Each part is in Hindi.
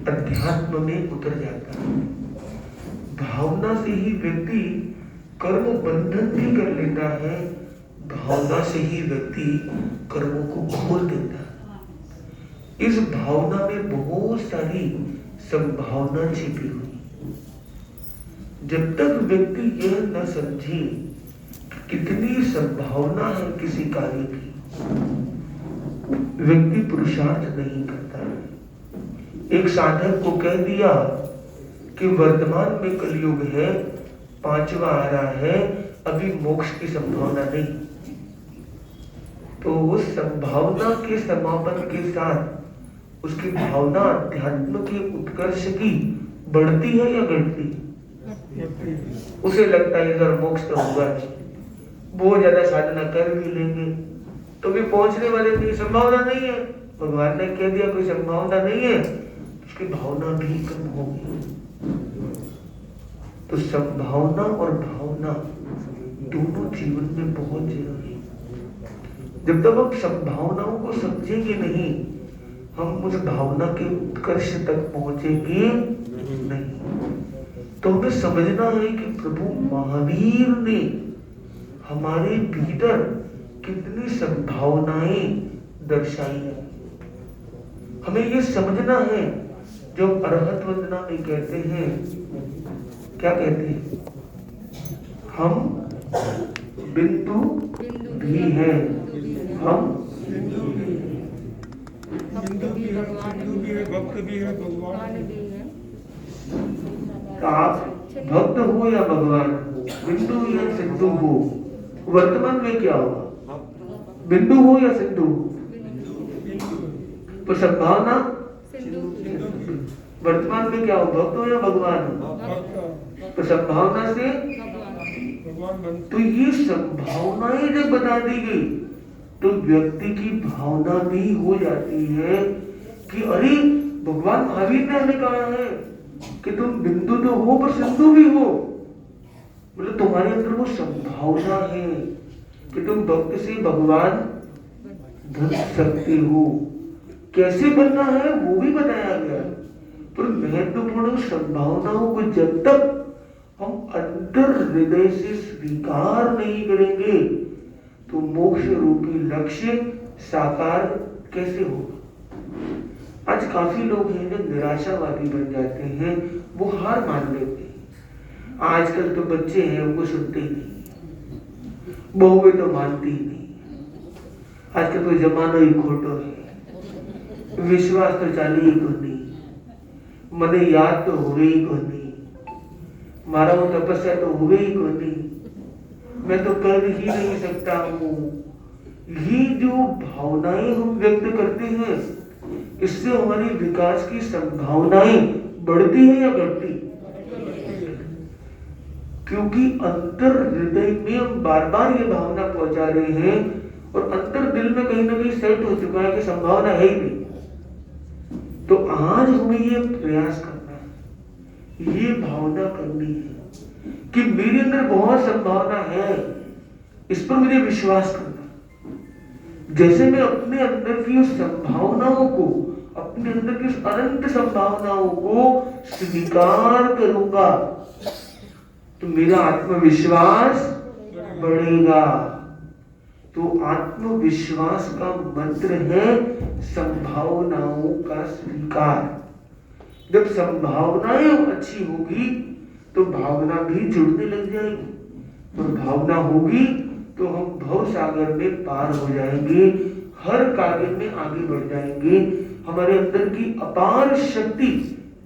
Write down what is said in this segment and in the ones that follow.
अध्यात्म में उतर जाता है। भावना से ही व्यक्ति कर्म बंधन भी कर लेता है, भावना से ही व्यक्ति कर्मों को खोल देता है। इस भावना में बहुत सारी संभावना छिपी हुई। जब तक व्यक्ति यह न समझे कितनी संभावना है किसी कार्य की, व्यक्ति पुरुषार्थ नहीं करता है। एक साधक को कह दिया कि वर्तमान में कलयुग है, 5वां आ रहा है, अभी मोक्ष की संभावना नहीं, तो उस संभावना के समापन के साथ उसकी भावना अध्यात्म के उत्कर्ष की बढ़ती है या घटती? उसे लगता है इधर मोक्ष तो होगा, बहुत ज्यादा साधना कर भी लेंगे तो भी पहुंचने वाले नहीं, संभावना नहीं है। भगवान ने कह दिया कोई संभावना नहीं है, उसकी भावना भी कम होगी। तो संभावना और भावना दोनों जीवन में बहुत जरूरी है। जब तक हम संभावनाओं को समझेंगे नहीं, हम उस भावना के उत्कर्ष तक पहुंचेंगे नहीं। तो हमें समझना है कि प्रभु महावीर ने हमारे भीतर कितनी संभावनाएं दर्शाई है। हमें ये समझना है, जो अरहत वंदना में कहते हैं, क्या कहते हैं? हम बिंदु भी हैं, हम भक्त भी है, भगवान भी है। आप भक्त हो या भगवान हो, बिंदु या सिंधु हो, वर्तमान में क्या होगा? बिंदु हो या सिंधु हो? तो संभावना वर्तमान में क्या हो? भक्त हो या भगवान हो? तो संभावना से तो ये संभावनाएं जब बता दी गई तो व्यक्ति की भावना भी हो जाती है कि अरे भगवान महावीर ने हमें कहा है कि तुम बिंदु तो हो पर सिंधु भी हो। मतलब तुम्हारे अंदर वो संभावना है कि तुम भक्त से भगवान बन सकते हो। कैसे बनना है वो भी बताया गया, पर महत्वपूर्ण संभावनाओं को जब तक हम अंतर हृदय से स्वीकार नहीं करेंगे तो मोक्ष रूपी लक्ष्य साकार कैसे होगा। आज काफी लोग हैं जो निराशावादी बन जाते हैं, वो हार मान लेते हैं। आजकल तो बच्चे हैं उनको सुनते ही नहीं, बहुएं तो मानती ही नहीं। आजकल तो जमाना ही खोटो है, विश्वास तो चाली ही को नहीं, मने याद तो हुए ही को नहीं, मारा वो तपस्या तो हुए ही को नहीं, मैं तो कर ही नहीं सकता हूँ। ये जो भावनाएं हम व्यक्त करते हैं, इससे हमारी विकास की संभावनाएं बढ़ती है या घटती? क्योंकि अंतर हृदय में हम बार बार ये भावना पहुंचा रहे हैं और अंतर दिल में कहीं ना कहीं सेट हो चुका है कि संभावना है ही नहीं। तो आज हमें ये प्रयास करना है, ये भावना करनी है कि मेरे अंदर बहुत संभावना है, इस पर मुझे विश्वास करना। जैसे मैं अपने अंदर की उस संभावनाओं को, अपने अंदर की उस अनंत संभावनाओं को स्वीकार करूंगा तो मेरा आत्मविश्वास बढ़ेगा। तो आत्मविश्वास का मंत्र है संभावनाओं का स्वीकार। जब संभावनाएं अच्छी होगी तो भावना भी जुड़ने लग जाएगी, और भावना होगी तो हम भव सागर में पार हो जाएंगे, हर कार्य में आगे बढ़ जाएंगे। हमारे अंदर की अपार शक्ति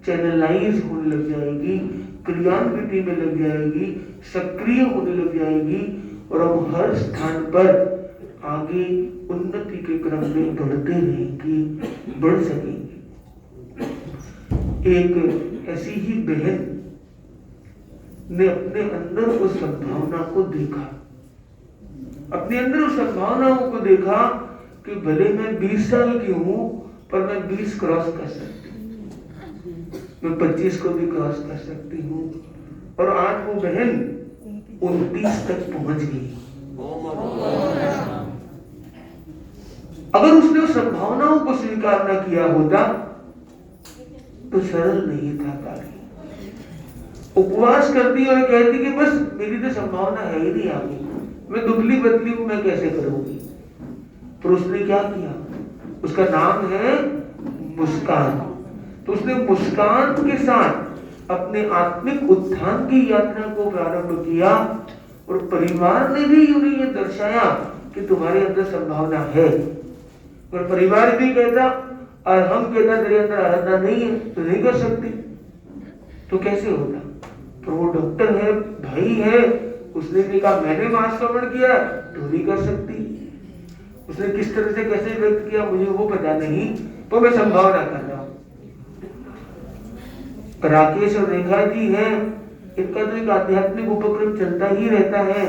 चैनलाइज होने लग जाएगी, क्रियान्विति में लग जाएगी, सक्रिय होने लग जाएगी, और हम हर स्थान पर आगे उन्नति के क्रम में बढ़ते रहेंगे, बढ़ सकेंगे। एक ऐसी ही बहन ने अपने अंदर उस संभावना को देखा, अपने अंदर उस संभावनाओं को देखा कि भले मैं 20 साल की हूं पर मैं 20 क्रॉस कर सकती हूँ, मैं 25 को भी क्रॉस कर सकती हूँ। और आज वो बहन 29 तक पहुंच गई। अगर उसने उस संभावनाओं को स्वीकार न किया होता तो सरल नहीं था कार्य। उपवास करती और कहती कि बस मेरी तो संभावना है ही नहीं आगे, मैं दुबली पतली हूं, मैं कैसे करूंगी। पर उसने क्या किया, उसका नाम है मुस्कान। तो उसने मुस्कान के साथ अपने आत्मिक उत्थान की यात्रा को प्रारंभ किया और परिवार ने भी उन्हें यह दर्शाया कि तुम्हारे अंदर संभावना है। और परिवार भी कहता और हम कहता तेरे अंदर आराधना नहीं है तो नहीं कर सकती, तो कैसे होता। तो वो डॉक्टर है, भाई है, उसने भी कहा मैंने मांसक्रमण किया तो नहीं कर सकती। उसने किस तरह से कैसे व्यक्त किया मुझे वो पता नहीं, तो मैं संभावना कर रहा हूं। राकेश और रेखा जी हैं, इनका तो एक आध्यात्मिक उपक्रम चलता ही रहता है।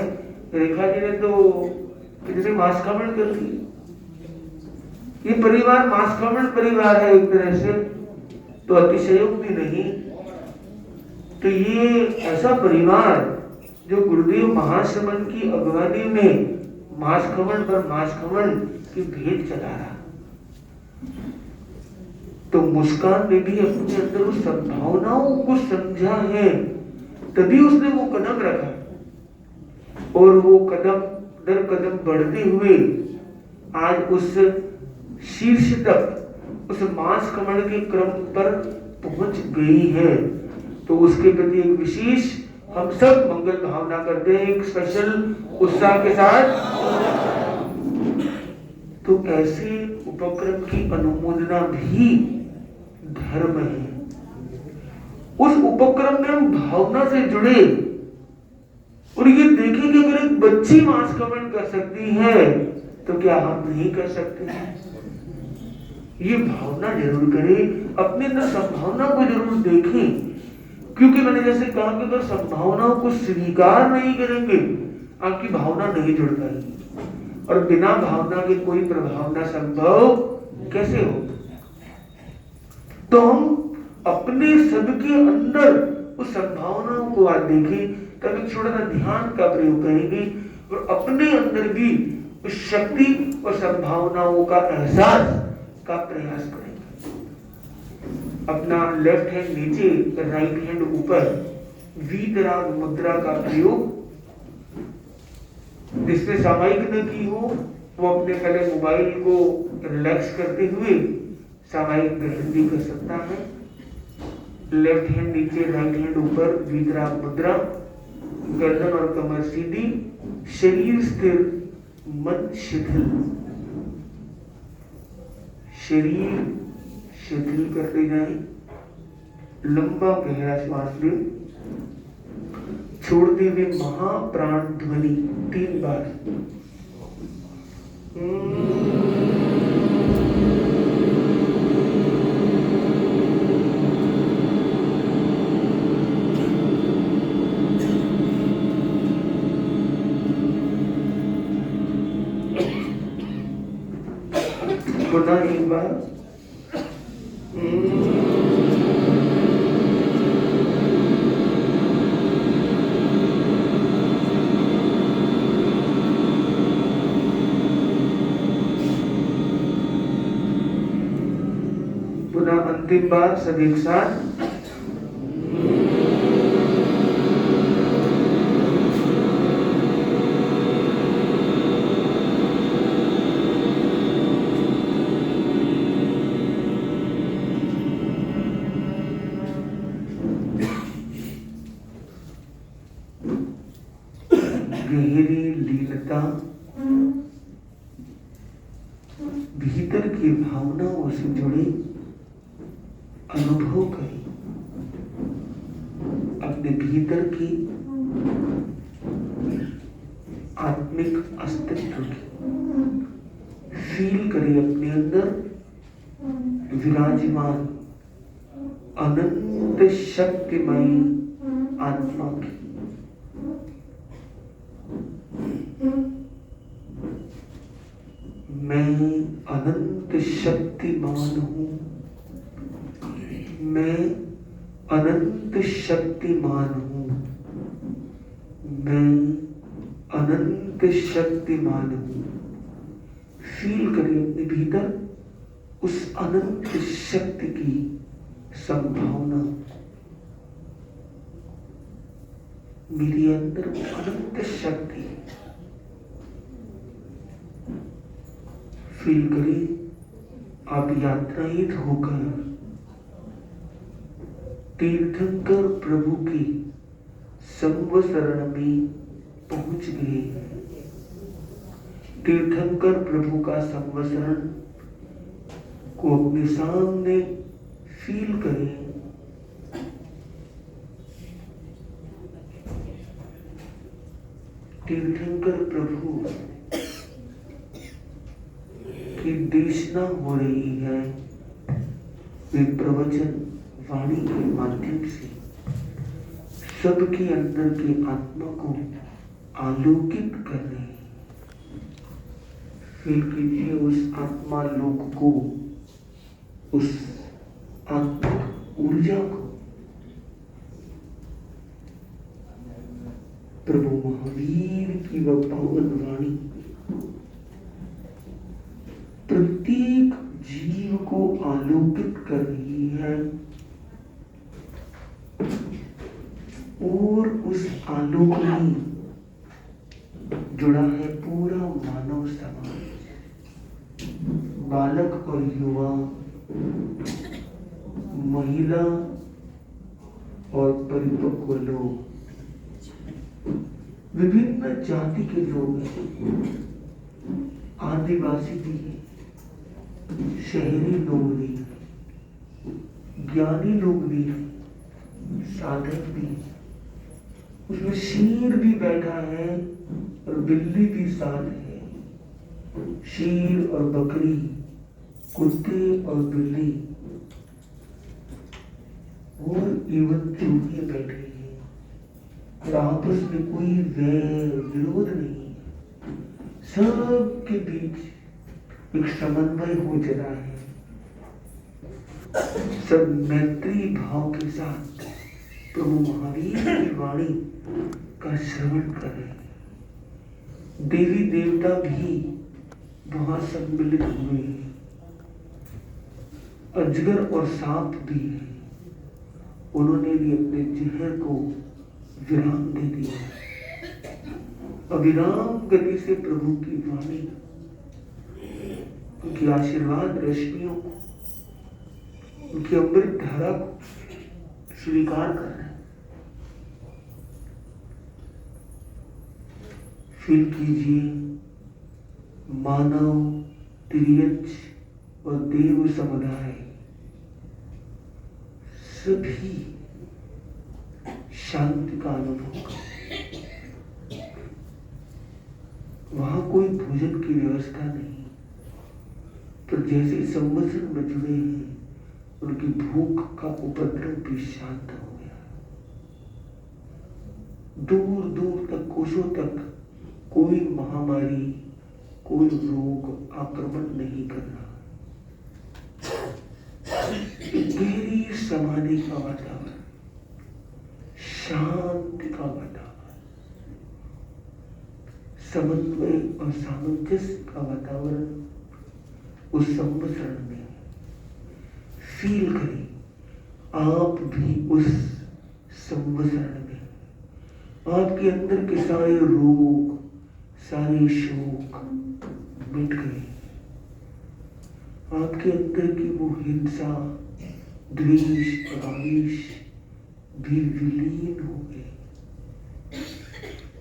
रेखा जी ने तो कितने मांसक्रमण कर दिए। ये परिवार मांसक्रमण परिवार है एक तरह से, तो अतिशयोक्ति नहीं। तो ये ऐसा परिवार जो गुरुदेव महाश्रमण की अगवानी में मांसक्रमण पर मांसक्रमण की भेंट चला रहा। तो मुस्कान ने भी अपने अंदर उस संभावनाओं को समझा है, तभी उसने वो कदम रखा और वो कदम दर कदम बढ़ते हुए आज उस शीर्ष तक उस मांसक्रमण के क्रम पर पहुंच गई है। तो उसके प्रति एक विशेष हम सब मंगल भावना करते हैं, एक स्पेशल उत्साह के साथ। तो ऐसे उपक्रम की अनुमोदना भी धर्म है। उस उपक्रम में हम भावना से जुड़े और ये देखें कि अगर एक बच्ची मांसक्रमण कर सकती है तो क्या हम नहीं कर सकते हैं। ये भावना जरूर करें, अपने अंदर संभावना को जरूर देखें, क्योंकि मैंने जैसे कहा कि अगर संभावनाओं को स्वीकार नहीं करेंगे आपकी भावना नहीं जुड़ पाएगी और बिना भावना के कोई प्रभावना संभव कैसे हो। तो हम अपने सबके अंदर उस संभावनाओं को आज देखें, तभी थोड़ा सा ध्यान का प्रयोग करेंगे और अपने अंदर भी उस शक्ति और संभावनाओं का एहसास का प्रयास करेंगे। अपना लेफ्ट हैंड नीचे, राइट हैंड ऊपर, वीतराग मुद्रा का प्रयोग जिसने सामायिक न की हो वो अपने पहले मोबाइल को रिलैक्स करते हुए सामायिक ग्रहण भी कर सकता है। लेफ्ट हैंड नीचे, राइट हैंड ऊपर, वीतराग मुद्रा, गर्दन और कमर सीधी, शरीर स्थिर, मन शिथिल। शरीर शिथिल करते जाए, लंबा गहरा श्वास ले, छोड़ते हुए महाप्राण ध्वनि 3 बार। पुनः एक बार। पुनः अंतिम बार सब एक साथ। गहरी लीनता, भीतर की भावनाओं से जुड़े अनुभव करें। अपने भीतर की आत्मिक अस्तित्व की फील करें, अपने अंदर विराजमान अनंत शक्तिमयी आत्मा की। मैं अनंत शक्तिमान हूं, मैं अनंत शक्तिमान हूं, मैं अनंत शक्तिमान हूं। फील करिए अपने भीतर उस अनंत शक्ति की संभावना मेरे अंदर अनंत शक्ति फील करें। आप यात्रायित होकर तीर्थंकर प्रभु की संवसरण में पहुंच गए। तीर्थंकर प्रभु का संवसरण को अपने सामने फील करें। तीर्थंकर प्रभु की देशना हो रही है। वे प्रवचन वाणी के माध्यम से सबके अंदर की आत्मा को आलोकित कर रहे हैं। फील कीजिए उस आत्मा लोक को, उस आत्मिक ऊर्जा को। प्रभु महावीर की वह पावन वाणी प्रत्येक जीव को आलोकित कर रही है और उस आलोक में जुड़ा है पूरा मानव समाज, बालक और युवा, महिला और परिपक्व लोग, विभिन्न जाति के लोग हैं, आदिवासी भी हैं, शहरी लोग भी, ज्ञानी लोग भी, साधक भी। उसमें शेर भी बैठा है और बिल्ली भी साथ है। शेर और बकरी, कुत्ते और बिल्ली और इवन चूहे बैठे हैं और आपस में कोई वैर विरोध नहीं है। सबके बीच एक समन्वय हो चला है। सब मैत्री भाव के साथ प्रभु महावीर की वाणी का श्रवण कर रहे हैं। देवी देवता भी वहां सम्मिलित हुए हैं। अजगर और सांप भी हैं। उन्होंने भी अपने जहर को विराम दे दिया। अविराम गति से प्रभु की वाणी, उनकी आशीर्वाद रश्मियों को, उनकी अमृत धारा को स्वीकार कर रहे हैं। फील कीजिए मानव, तिर्यंच और देव समुदाय सभी शांति का अनुभव कर। वहां कोई भोजन की व्यवस्था नहीं, तो जैसे संवत्सर में जुड़े हैं उनकी भूख का उपद्रव भी शांत हो गया। दूर दूर तक, कोसों तक कोई महामारी, कोई रोग आक्रमण नहीं कर रहा। गहरी समाधि का वातावरण, शांति का वातावरण, समन्वय और सामंजस्य का वातावरण उस संवत्सरण में फील करें। आप भी उस संवत्सरण में, आपके अंदर के सारे रोग, सारे शोक मिट गए। आपके अंदर की वो हिंसा, द्वेष और आवेश भी विलीन हो गए।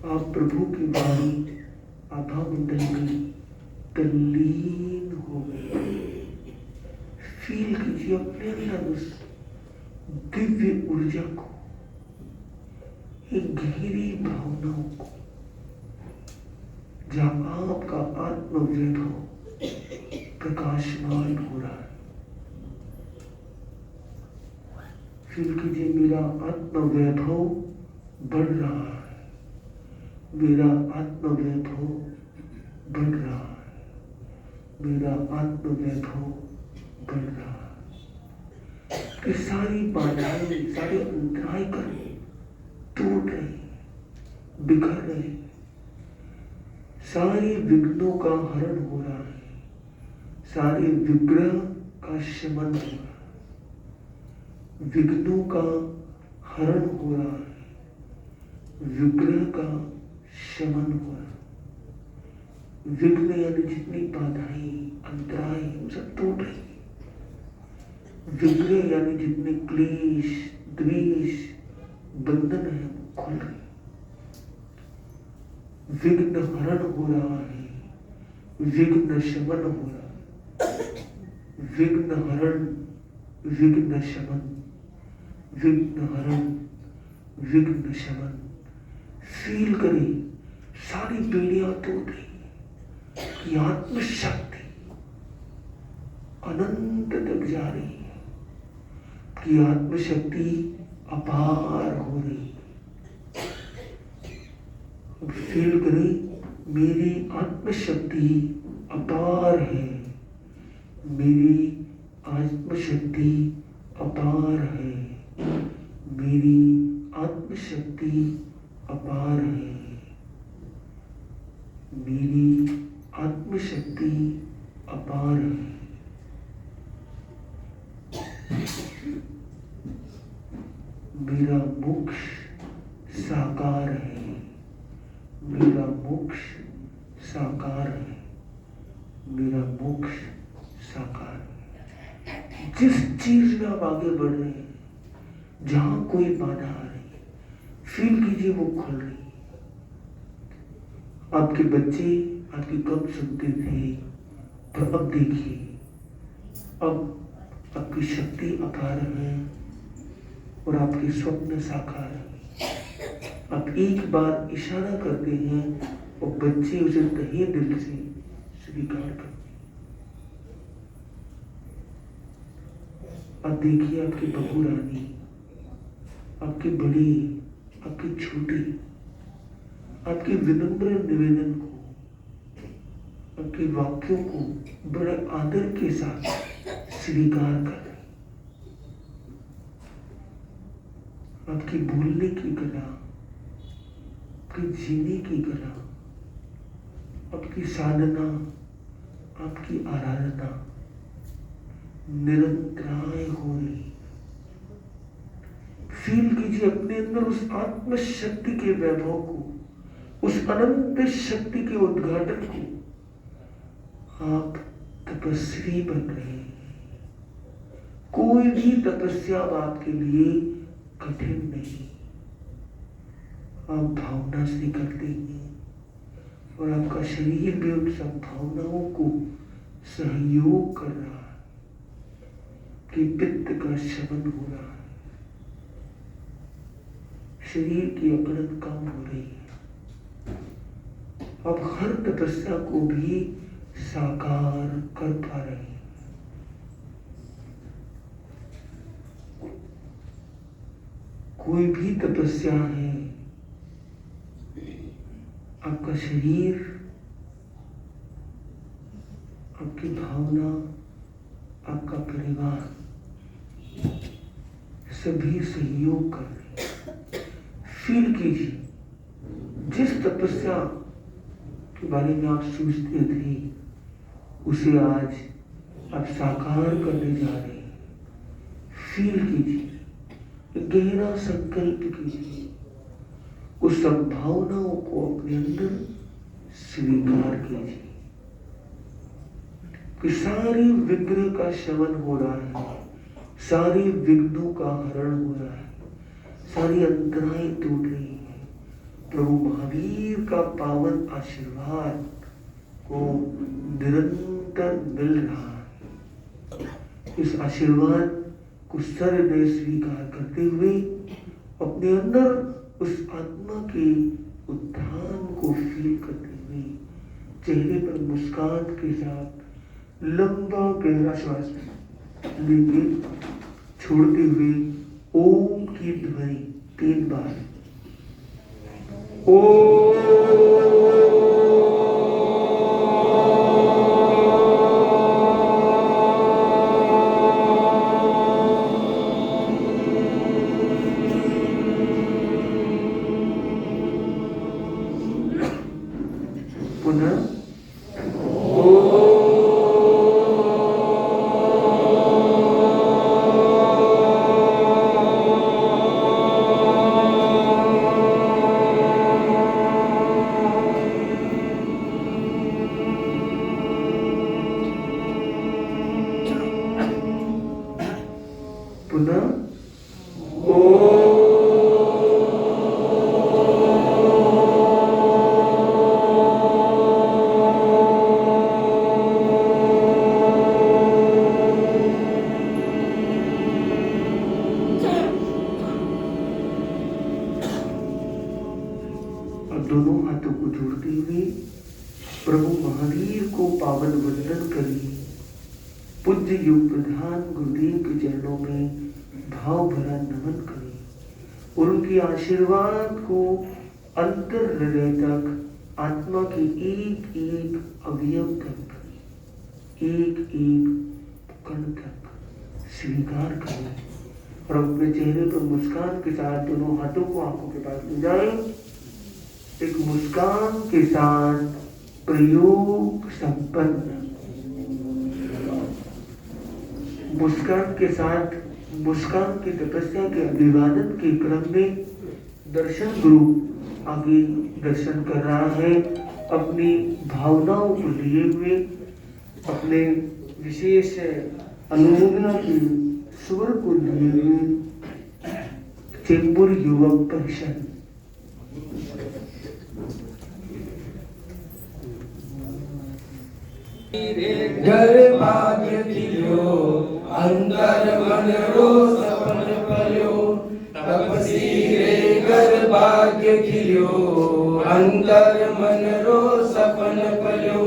आप प्रभु की वाणी आभा मंडल में तल्लीन हो गए। फील कीजिए अपने अंदर उस दिव्य ऊर्जा को, एक गहरी भावनाओं को, जहां आपका आत्मवैभव प्रकाशमान हो रहा है। फील कीजिए मेरा आत्मवैभव बढ़ रहा है, मेरा आत्मवैभव बढ़ रहा है, मेरा आत्मवैभव बढ़ रहा है। कि सारी बाधाएं, सारे अंतराय कर टूट रहे, बिखर रहे, सारे विघ्नों का हरण हो रहा है, सारे विग्रह का शमन हो रहा है। विघ्नों का हरण हो रहा है, विग्रह का शमन हो रहा है। विघ्न यानी जितनी बाधाएं, अंतराय सब टूट रही है। विग्रह यानी जितने क्लेश, द्वेष, बंधन है वो खुल रहे। विघ्न हरण हो रहा है, विघ्न शमन हो रहा है। विघ्न हरण, विघ्न शमन, विघ्न हरण, विघ्न शमन। फील करें सारी पीढ़ियां टूट रही कि आत्मशक्ति अनंत तक जा रही है, कि आत्मशक्ति अपार हो रही है। फील करें मेरी आत्मशक्ति अपार है, मेरी आत्मशक्ति अपार है, मेरी आत्मशक्ति अपार है, मेरी आत्मशक्ति अपार है। मेरा मोक्ष साकार है, मेरा मोक्ष साकार है, मेरा मोक्ष साकार है। जिस चीज में आप आगे बढ़ रहे हैं, जहां कोई बाधा आ रही है, फील कीजिए वो खुल रही है। आपके बच्चे आपकी कब सुनते थे, पर अब देखिए, अब आपकी शक्ति अपार है और आपके स्वप्न साकार है। आप एक बार इशारा करते हैं और बच्चे उसे तहे दिल से स्वीकार करते हैं। अब देखिए आपकी बहू रानी, आपकी बड़ी, आपकी छोटी, आपके विनम्र निवेदन को, आपके वाक्यों को बड़े आदर के साथ स्वीकार कर रहे। आपकी बोलने की कला, आपकी जीने की कला, आपकी साधना, आपकी आराधना निरंतराय हो रही। फील कीजिए अपने अंदर उस आत्म शक्ति के वैभव को, उस अनंत शक्ति के उद्घाटन को। आप तपस्वी बन रहे हैं। कोई भी तपस्या आपके लिए कठिन नहीं। आप भावना से करते हैं और आपका शरीर भी उन सब भावनाओं को सहयोग कर रहा है कि पित्त का शमन हो रहा है, शरीर की अकड़न कम हो रही है। आप हर तपस्या को भी साकार कर पा रहे हैं। कोई भी तपस्या है, आपका शरीर, आपकी भावना, आपका परिवार सभी सहयोग कर रहे हैं। फील कीजिए जिस तपस्या के बारे में आप सोचते थे उसे आज आप साकार करने जा रहे हैं। फील कीजिए, गहरा संकल्प कीजिए, उस संभावनाओं को अपने अंदर स्वीकार कीजिए कि सारी विग्रह का शमन हो रहा है, सारी विघ्नों का हरण हो रहा है, सारी अंतराएं टूट रही है। प्रभु महावीर का पावन आशीर्वाद को निरंतर मिल रहा है। इस आशीर्वाद को सरदय स्वीकार करते हुए अपने अंदर उस आत्मा के उत्थान को फील करते हुए चेहरे पर मुस्कान के साथ लंबा गहरा श्वास लेंगे, छोड़ते हुए ओम की ध्वनि 3 बार। पुनः दोनों हाथों को जोड़ते हुए प्रभु महावीर को पावन वंदन करिए। पूज्य योग प्रधान गुरुदेव के चरणों में भाव भरा नमन करें और उनके आशीर्वाद को अंतर हृदय तक, आत्मा के एक एक अवयव तक, एक एक कण तक स्वीकार करें और अपने चेहरे पर मुस्कान के साथ दोनों हाथों को आंखों के पास ले जाएं। एक मुस्कान के साथ प्रयोग संपन्न। मुस्कान के साथ मुस्कान की तपस्या के अभिवादन के क्रम में दर्शन गुरु आगे दर्शन कर रहा है। अपनी भावनाओं को लिए हुए, अपने विशेष अनुमोदना के स्वर को लिए हुए चेंबूर युवक परिषद घर भाग्य खिल्यो अंतर मन रो सपन पल्यो तपसी रे घर भाग्य खिल्यो अंतर मन रो सपन पल्यो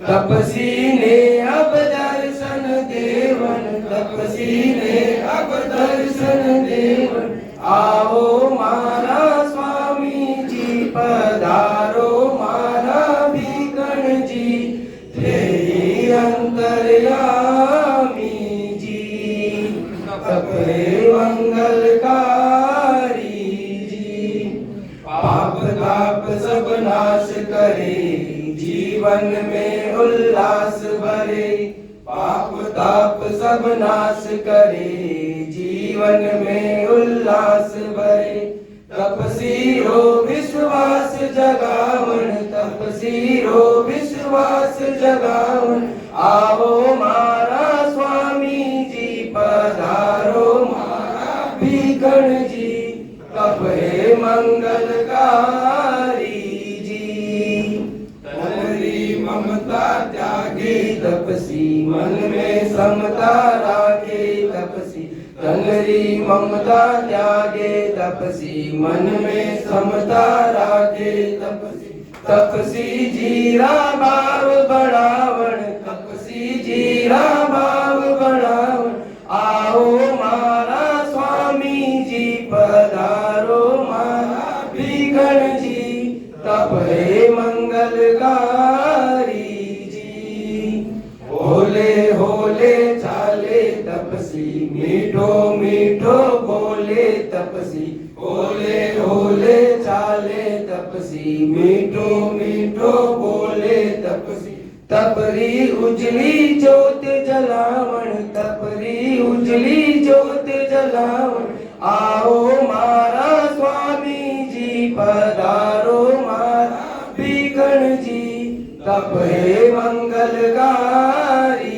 तपसी ने अब दर्शन देवन तपसी ने अब दर्शन देवन आओ मारा स्वामी जी पधारो मारा भीखण जी अंतर्यामी जी तपे मंगलकारी जी पाप ताप सब नाश करे जीवन में उल्लास भरे पाप ताप सब नाश करे जीवन में उल्लास भरे तपसी रो विश्वास जगावन तपसी रो विश्वास जगावन आओ मारा स्वामी जी पधारो मारा भीखण जी तपे मंगलकारी जी तनरी ममता त्यागी तपसी मन में समता राखे तपसी तनरी ममता त्यागे तपसी मन में समता राखे तपसी तपसी जीरा भाव बढ़ावण तपसी जीरा भाव बढ़ावण आओ मारा स्वामी जी पधारो मारा भीखण जी तपे मंगलकारी जी होले होले चाले तपसी मीठो मीठो बोले तपसी होले होले चाले तपसी मीठो मीठो बोले तपसी तपरी उजली ज्योत जलावण तपरी उजली ज्योत जलावण आओ मारा स्वामी जी पधारो मारा भीखण जी तपे मंगलकारी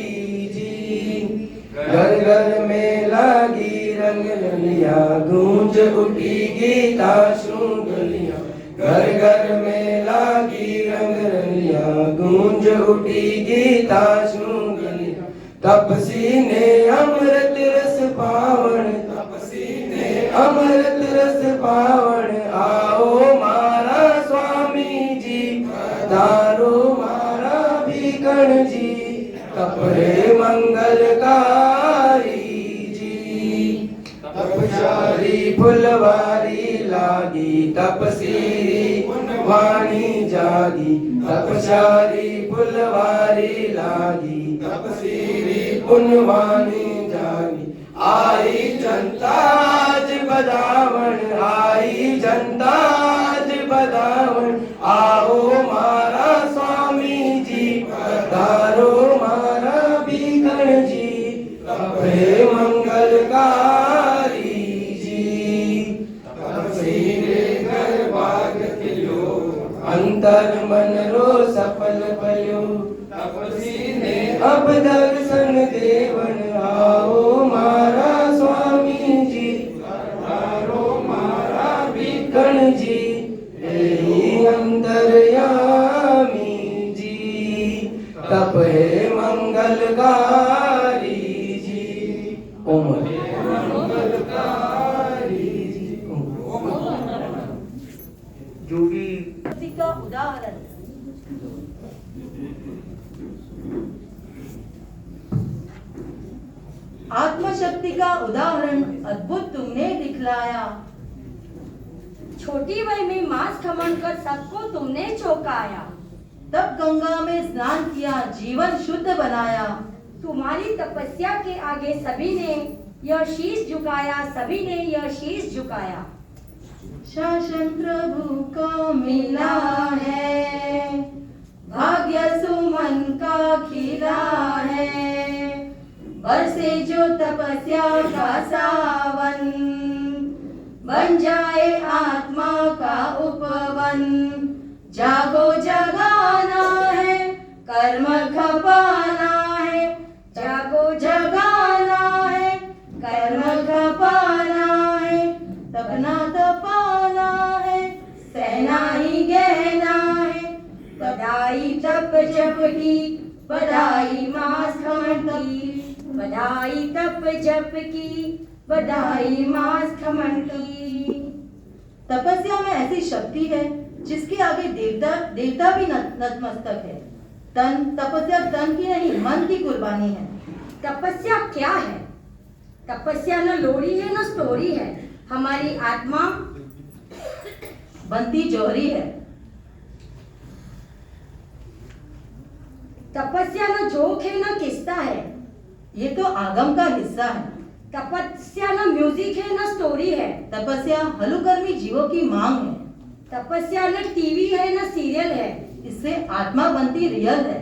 घर घर में लागी रंग ललिया गूंज उठी गीता श्रृंगलिया घर घर में लागी रंग ललिया गूंज उठी गीता श्रृंगलिया तपसी ने अमृत रस पावन तपसी ने अमृत रस पावन आओ मारा स्वामी जी पधारो मारा भीखण जी तपे मंगलकारी जी तपचारी फुलवारी लागी तपसी वाणी जागी तपचारी फुलवारी लागी तपसी पुनवानी जागी आई जनता आज बदावन आई जनता आज बदावन आओ मारा स्वामी जी पधारो मारा भीखण जी तपे मंगलकारी जी तपसी रे घर भाग्य खिल्यो अंतर मन रो सफल पल्यो तपसी ने अब दर्शन देवन आओ मारा स्वामी जी पधारो मारा भीखण जी अंतर्यामी जी तपे मंगलकारी जी ओम मंगलकारी जी जो भी भक्ति का उदाहरण अद्भुत तुमने दिखलाया। छोटी वय में मांस खमन कर सबको तुमने चौंकाया। तब गंगा में स्नान किया, जीवन शुद्ध बनाया। तुम्हारी तपस्या के आगे सभी ने यह शीश झुकाया, सभी ने यह शीश झुकाया। शासन प्रभु का मिला है, भाग्य सुमन का खिला है। बरसे जो तपस्या का सावन, बन जाए आत्मा का उपवन। जागो जगाना है, कर्म खपाना है। जागो जगाना है, कर्म खपाना है। तपना तपाना है, सहना ही गहना है। बधाई तप जप की, बधाई मास खमन की। बधाई तप जप की, बधाई मास खमन की। तपस्या में ऐसी शक्ति है जिसके आगे देवता भी नतमस्तक है। तपस्या तन की नहीं, मन की कुर्बानी है। तपस्या क्या है? तपस्या न लोरी है न स्टोरी है। हमारी आत्मा बनती जौहरी है। तपस्या न जोक है न किस्सा है। ये तो आगम का हिस्सा है। तपस्या न म्यूजिक है न स्टोरी है। तपस्या हलुकर्मी जीवों की मांग है। तपस्या न टीवी है न सीरियल है। इससे आत्मा बनती रियल है।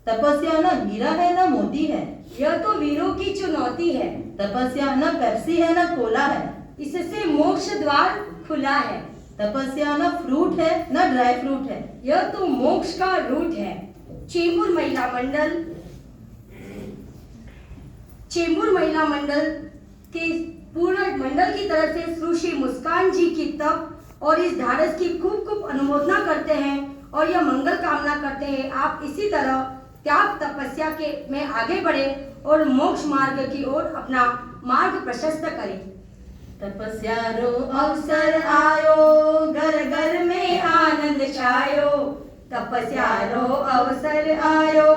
तपस्या न हीरा है न मोती है। यह तो वीरों की चुनौती है। तपस्या न पेप्सी है न कोला है। इससे मोक्ष द्वार खुला है। तपस्या न फ्रूट है न ड्राई फ्रूट है। यह तो मोक्ष का रूट है। चेंबूर महिला मंडल के पूर्ण मंडल की तरफ से सुश्री मुस्कान जी की तप और इस धारस की खूब खूब अनुमोदना करते हैं और यह मंगल कामना करते हैं आप इसी तरह त्याग तपस्या के में आगे बढ़े और मोक्ष मार्ग की ओर अपना मार्ग प्रशस्त करें। तपस्या रो अवसर आयो, घर घर में आनंद छायो। तपस्या रो अवसर आयो,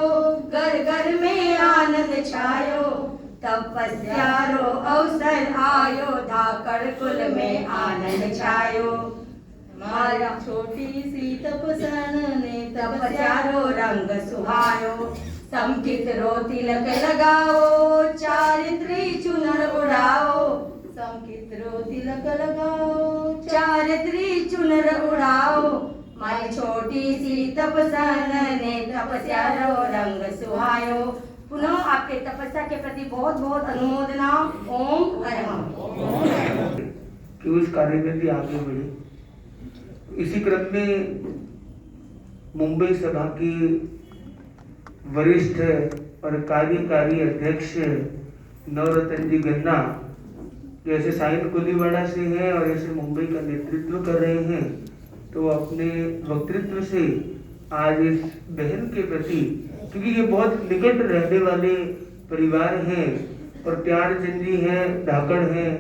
घर घर में आनंद छायो। तपस्या रो अवसर आयो, धाकड़ कुल में आनंद छायो। माया छोटी सी तपस्या ने तपस्या रो रंग सुहायो। समकित रो तिलक लगाओ, चारित्री चुनर उड़ाओ। समकित रो तिलक लगाओ, चारित्री चुनर उड़ाओ। माई छोटी सी तपसन ने तपस्या रो रंग सुहायो। पुनः आपके तपस्या के प्रति बहुत बहुत अनुमोदना। ओम अरहम। कि उस कार्य में भी आगे बढ़े। इसी क्रम में मुंबई सभा के वरिष्ठ और कार्यकारी अध्यक्ष नवरतन जी गन्ना जैसे साइन कोलीवाड़ा से हैं और ऐसे मुंबई का नेतृत्व कर रहे हैं, तो अपने वक्तृत्व से आज इस बहन के प्रति, क्योंकि ये बहुत निकट रहने वाले परिवार हैं और प्यार चंद जी हैं, धाकड़ हैं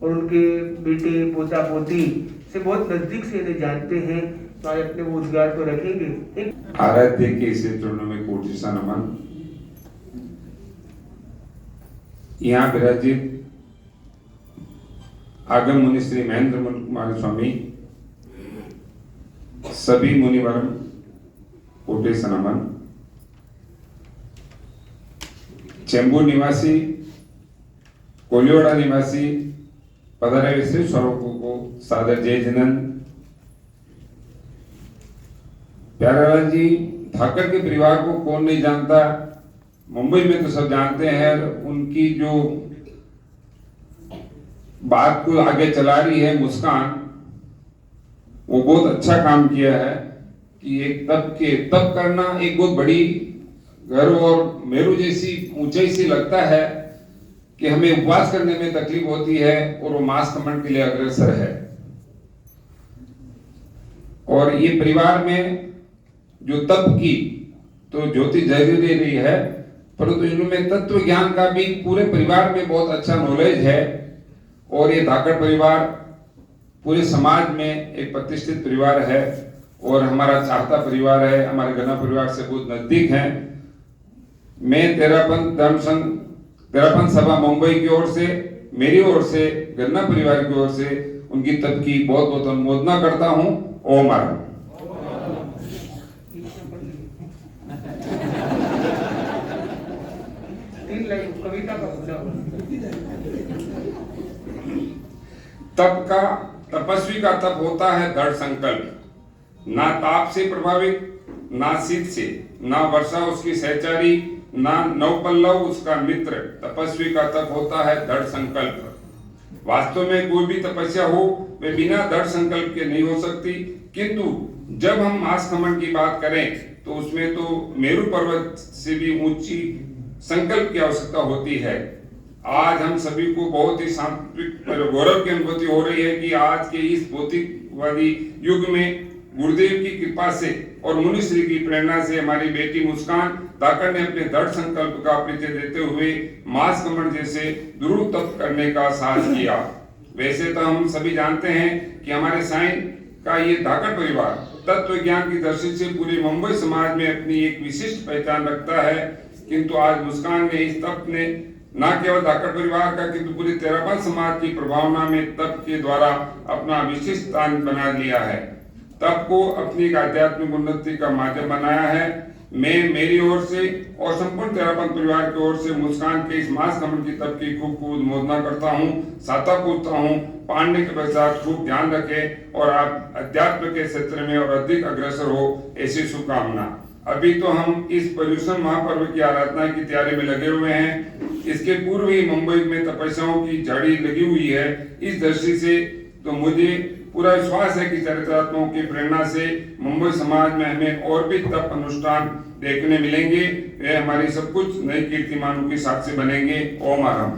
और उनके बेटे पोता पोती से बहुत नजदीक से इन्हें जानते हैं, तो आज अपने वो उद्गार को रखेंगे। आराध्य के इस चरणों में कोटि सा नमन। यहाँ विराजित आगम मुनि श्री महेंद्र कुमार स्वामी, सभी मुनिवरम कोटि सा नमन। चेंबूर निवासी, कोलियोड़ा निवासी पधारे विश्व स्वरूपों को सादर जय जिनंद। प्यारेलाल जी ठाकर के परिवार को कौन नहीं जानता, मुंबई में तो सब जानते हैं। उनकी जो बात को आगे चला रही है मुस्कान, वो बहुत अच्छा काम किया है कि एक तप करना एक बहुत बड़ी गर्व और मेरू जैसी ऊंचाई सी लगता है कि हमें उपवास करने में तकलीफ होती है और वो मांस खमन के लिए अग्रसर है। और ये परिवार में जो तप की तो ज्योति जगी रही है, परंतु इनमें तत्व ज्ञान का भी पूरे परिवार में बहुत अच्छा नॉलेज है। और ये धाकड़ परिवार पूरे समाज में एक प्रतिष्ठित परिवार है और हमारा चाहता परिवार है, हमारे गन्ना परिवार से बहुत नजदीक है। मैं तेरापंथ धर्म संघ तेरापन सभा मुंबई की ओर से, मेरी ओर से, गन्ना परिवार की ओर से उनकी तप की बहुत बहुत अनुमोदना करता हूं। ओम आरम। कविता का तप का, तपस्वी का तप होता है दृढ़ संकल्प, ना ताप से प्रभावित, ना शीत से, ना वर्षा उसकी सहचारी, ना नवपल्लव उसका मित्र। तपस्वी का तप होता है दृढ़ संकल्प। वास्तव में कोई भी तपस्या हो वे बिना दृढ़ संकल्प के नहीं हो सकती, किंतु जब हम मास खमन की बात करें तो उसमें तो मेरु पर्वत से भी ऊंची संकल्प की आवश्यकता होती है। आज हम सभी को बहुत ही सांत्विक गौरव की अनुभूति हो रही है कि आज के इस भौतिकवादी युग में गुरुदेव की कृपा से और मुनिश्री की प्रेरणा से हमारी बेटी मुस्कान धाकड़ ने अपने दृढ़ संकल्प का परिचय देते हुए मास कमर जैसे दृढ़ तप करने का साहस किया। वैसे तो हम सभी जानते हैं कि हमारे साईं का ये धाकड़ परिवार तत्व ज्ञान की दृष्टि से पूरे मुंबई समाज में अपनी एक विशिष्ट पहचान रखता है, किंतु आज मुस्कान ने इस तप ने न केवल धाकड़ परिवार का किंतु पूरे तेरापन समाज की प्रभावना में तप के द्वारा अपना विशिष्ट स्थान बना लिया है। तप को अपनी आध्यात्मिक उन्नति का माध्यम बनाया है। मैं मेरी ओर से और संपूर्ण तेरापन परिवार की ओर से मुस्कान के इस मास कमन की तप की खूब खूब अनुमोदना करता हूँ, साता पूछता हूँ पांडे के पश्चात खूब ध्यान रखें और आप अध्यात्म के क्षेत्र में और अधिक अग्रसर हो, ऐसी शुभकामना। अभी तो हम इस पर्यूषण महापर्व की आराधना की तैयारी में लगे हुए हैं। इसके पूर्व ही मुंबई में तपस्याओं की झड़ी लगी हुई है। इस दृष्टि से तो मुझे पूरा विश्वास है कि चरित्रात्माओं की प्रेरणा से मुंबई समाज में हमें और भी तप अनुष्ठान देखने मिलेंगे। वे हमारी सब कुछ नई कीर्तिमानों की साक्षी बनेंगे। ओम आरम।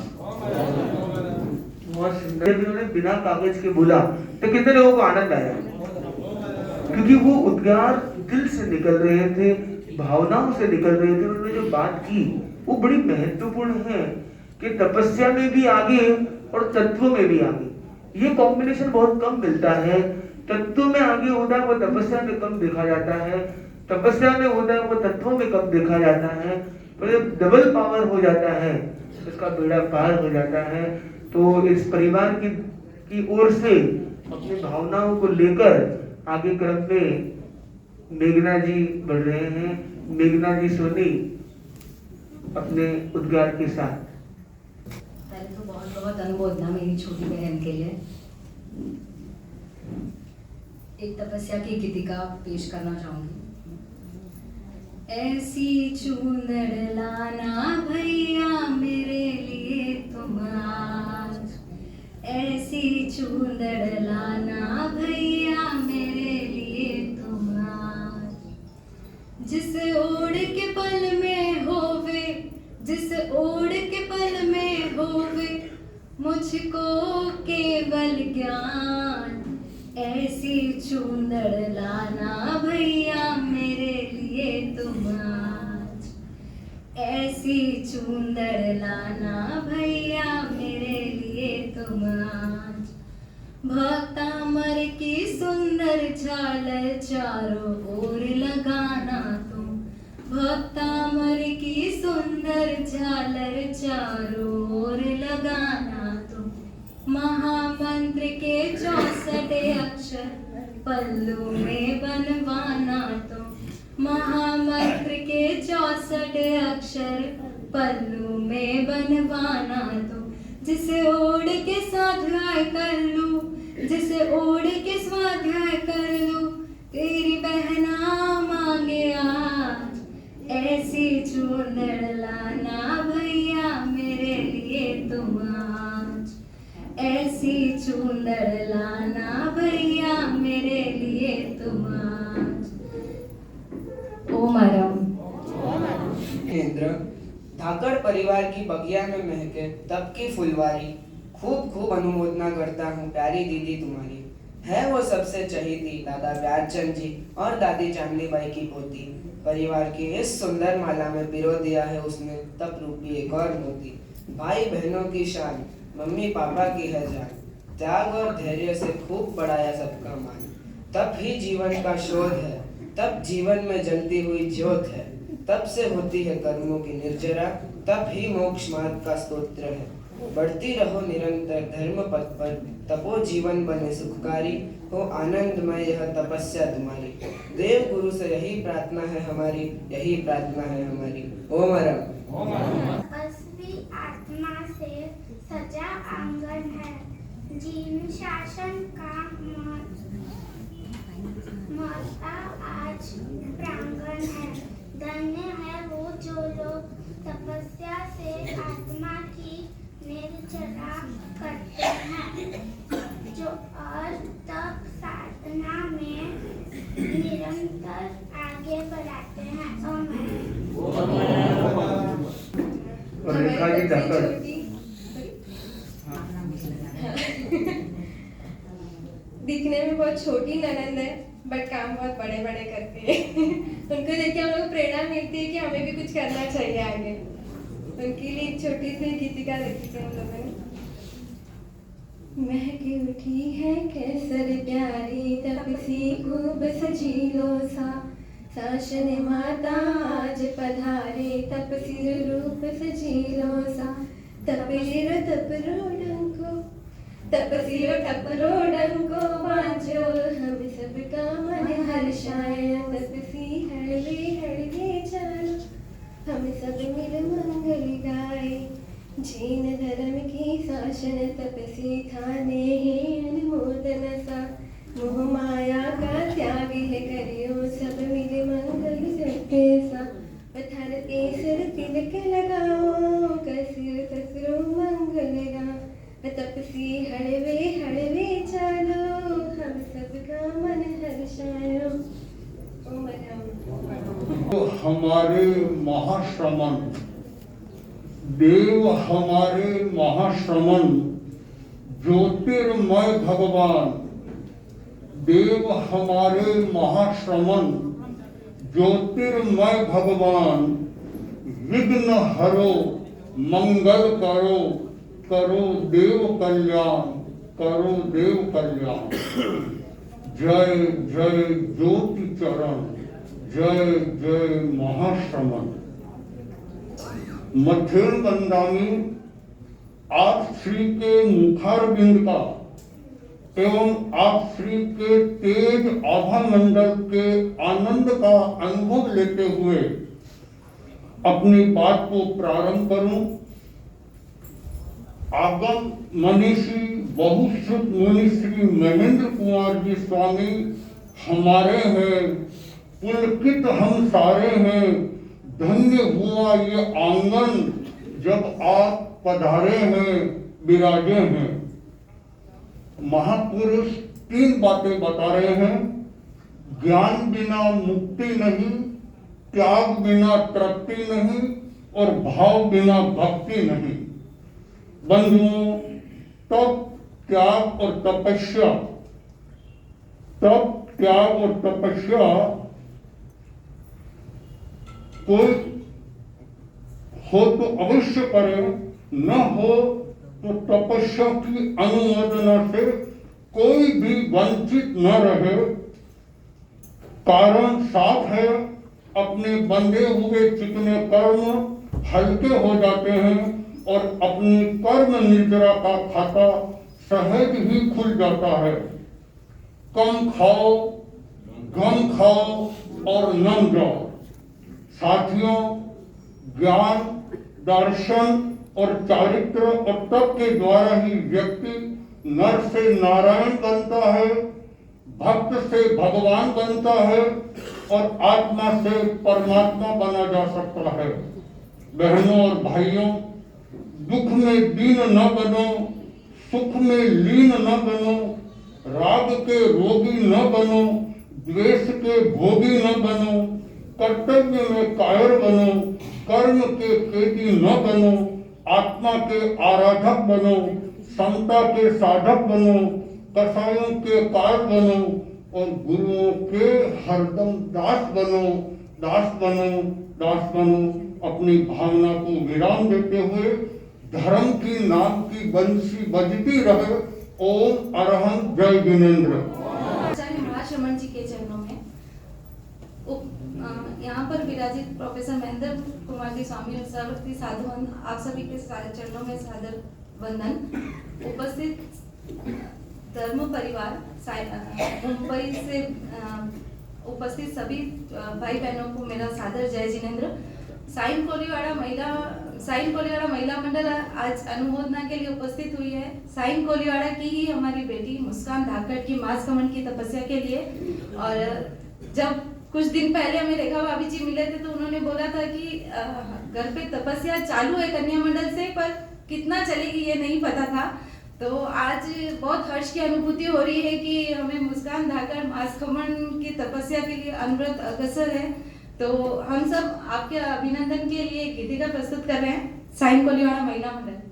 उन्होंने बिना कागज के बोला तो कितने लोगों को आनंद आया, क्योंकि वो उद्गार दिल से निकल रहे थे, भावनाओं से निकल रहे थे। उन्होंने जो बात की वो बड़ी महत्वपूर्ण है कि तपस्या में भी आगे और तत्व में भी आगे। ये कॉम्बिनेशन बहुत कम मिलता है। तत्व में आगे होता है वो तपस्या में कम देखा जाता है, तपस्या में होता है वो तत्वों में कम देखा जाता है। तो जब डबल पावर हो जाता है इसका बेड़ा पार हो जाता है। तो इस परिवार की ओर से अपनी भावनाओं को लेकर आगे क्रम में मेघना जी बढ़ रहे हैं। मेघना जी सोनी अपने उद्गार के साथ। पहले तो बहुत बहुत अनुमोदना मेरी छोटी बहन के लिए। एक तपस्या की गीतिका पेश करना चाहूंगी। ऐसी चूंदड़ लाना भैया मेरे लिए तुम आज, ऐसी चूंदड़ लाना भैया मेरे लिए तुम आज, जिस ओढ़ के पल में होवे, जिस ओढ़ के पल में होवे मुझको केवल ज्ञान, ऐसी चूंदड़ लाना भैया मेरे लिए तुम आज, ऐसी चूंदड़ लाना भैया मेरे लिए तुम आज। भक्तामर की सुंदर झालर चारों ओर लगाना तुम, भक्तामर की सुंदर झालर चारों ओर लगाना तुम, महामंत्र के 64 अक्षर पल्लू में बनवाना तुम, महामंत्र के 64 अक्षर पल्लू में बनवाना तुम, जिसे ओढ़ के स्वाध्याय कर लूं, जिसे ओढ़ के स्वाध्याय कर लूं, तेरी बहना मांगे आज, ऐसी चूंदड़ लाना भैया मेरे लिए तुम आज, ऐसी चूंदड़ लाना भैया मेरे लिए तुम आज। ओम आरम। केंद्र धाकड़ परिवार की बगिया में महके तप की फुलवारी, खूब खूब अनुमोदना करता हूँ प्यारी दीदी तुम्हारी। है वो सबसे चहीती दादा प्यारचंद जी और दादी चांदनी बाई की पोती। परिवार की इस सुंदर माला में पिरो दिया है उसने तप रूपी एक और मोती। भाई बहनों की शान, मम्मी पापा की है जान, त्याग और धैर्य से खूब बढ़ाया सबका मान। तप ही जीवन का शोध है, तप जीवन में जलती हुई ज्योत है, तप से होती है कर्मों की निर्जरा, तप ही मोक्ष मार्ग का स्तोत्र है। बढ़ती रहो निरंतर धर्म पथ पर, तपो जीवन बने सुखकारी, हो आनंदमय यह तपस्या तुम्हारी। देव गुरु से यही प्रार्थना है हमारी, यही प्रार्थना है हमारी। ओम हरम। तपस्वी आत्मा से सजा आंगन है, जीवन शासन का माता आज प्रांगण है। धन्य है वो जो लोग तपस्या से आत्मा की निर्जरा करते हैं, जो और तप साधना में निरंतर आगे बढ़ाते हैं। और रेखा जी धाकड़ दिखने में बहुत छोटी ननंद है बट काम बहुत बड़े बड़े करती है। उनको देख के हम लोग प्रेरणा मिलती है कि हमें भी कुछ करना चाहिए आगे। उनके लिए एक छोटी सी गीतिका लिखी थी हम लोगों ने। महकी उठी है केसर प्यारी, तपसी खूब सजीलो सा, शासन माता आज पधारे, तपसी रूप सजीलो सा। तपेर तपरो डंको, तपसी टपरो डंको बाजो, हम सबका मन हर्षाए, तपसी हड़वे हड़वे चालो, हम सब मिल मंगल गाए। जैन धर्म की शासन तपसी थाने है अनुमोदन सा, मोह माया का त्याग है करियो, सब मिल मंगल करके सा। पत्थर केसर तिलक लगाओ, कसर कसरो मंगल गा, तपसी हड़वे हड़वे चालो, हम सबका मन हर्षायो। ओम हरम। तो हमारे महाश्रमण देव, हमारे महाश्रमण ज्योतिर्मय भगवान, देव हमारे महाश्रमण ज्योतिर्मय भगवान, विघ्न हरो मंगल करो, करो देव कल्याण, करो देव कल्याण। जय जय ज्योति चरण, जय जय महाश्रमण। मध्यम बंदामी आप श्री के मुखारबिंद का एवं आप श्री के तेज आभा मंडल के आनंद का अनुभव लेते हुए अपनी बात को प्रारंभ करूं। आगम मनीषी बहुश्रुत मुनि श्री महेंद्र कुमार जी स्वामी हमारे हैं, पुलकित हम सारे हैं। धन्य हुआ ये आंगन जब आप पधारे हैं, विराजे हैं। महापुरुष तीन बातें बता रहे हैं। ज्ञान बिना मुक्ति नहीं, त्याग बिना तृप्ति नहीं, और भाव बिना भक्ति नहीं। बंधुओं, तप, त्याग और तपस्या, तप, त्याग और तपस्या कोई हो तो अवश्य करे, न हो तो तपस्या की अनुमोदना से कोई भी वंचित न रहे। कारण साफ है, अपने बंधे हुए चिकने कर्म हल्के हो जाते हैं और अपनी कर्म निर्जरा का खाता सहज ही खुल जाता है। कम खाओ, गम खाओ और नम जाओ। साथियों, ज्ञान, दर्शन और चारित्र और तप के द्वारा ही व्यक्ति नर से नारायण बनता है, भक्त से भगवान बनता है और आत्मा से परमात्मा बना जा सकता है। बहनों और भाइयों, दुख में दीन न बनो, सुख में लीन न बनो, राग के रोगी न बनो, द्वेष के भोगी न बनो, कर्तव्य में कायर बनो, कर्म के कैदी न बनो, आत्मा के आराधक बनो, समता के साधक बनो, कसायों के कार बनो और गुरुओं के हरदम दास बनो, दास बनो, दास बनो। अपनी भावना को विराम देते हुए धर्म की नाम की बंसी बजती रहे। ओम अरहंत जय जिनेन्द्र। आचार्य महाश्रमण जी के चरणों में यहाँ पर विराजित प्रोफेसर महेंद्र कुमार जी स्वामी और सर्वश्री साधुवन, आप सभी के सारे चरणों में सादर वंदन। उपस्थित धर्म परिवार मुंबई से उपस्थित सभी भाई बहनों को मेरा सादर जय जिनेंद्र। साइन कोलीवाड़ा महिला मंडल आज अनुमोदना के लिए उपस्थित हुई है। साइन कोलीवाड़ा की ही हमारी बेटी मुस्कान धाकड़ की मास कमन की तपस्या के लिए। और जब कुछ दिन पहले हमें रेखा भाभी जी मिले थे तो उन्होंने बोला था कि घर पे तपस्या चालू है कन्या मंडल से, पर कितना चलेगी ये नहीं पता था। तो आज बहुत हर्ष की अनुभूति हो रही है कि हमें मुस्कान धाकड़ मास कमन की तपस्या के लिए अनवरत अग्रसर है। तो हम सब आपके अभिनंदन के लिए गीतिका प्रस्तुत कर रहे हैं, साइन कोलीवाड़ा महिला मंडल।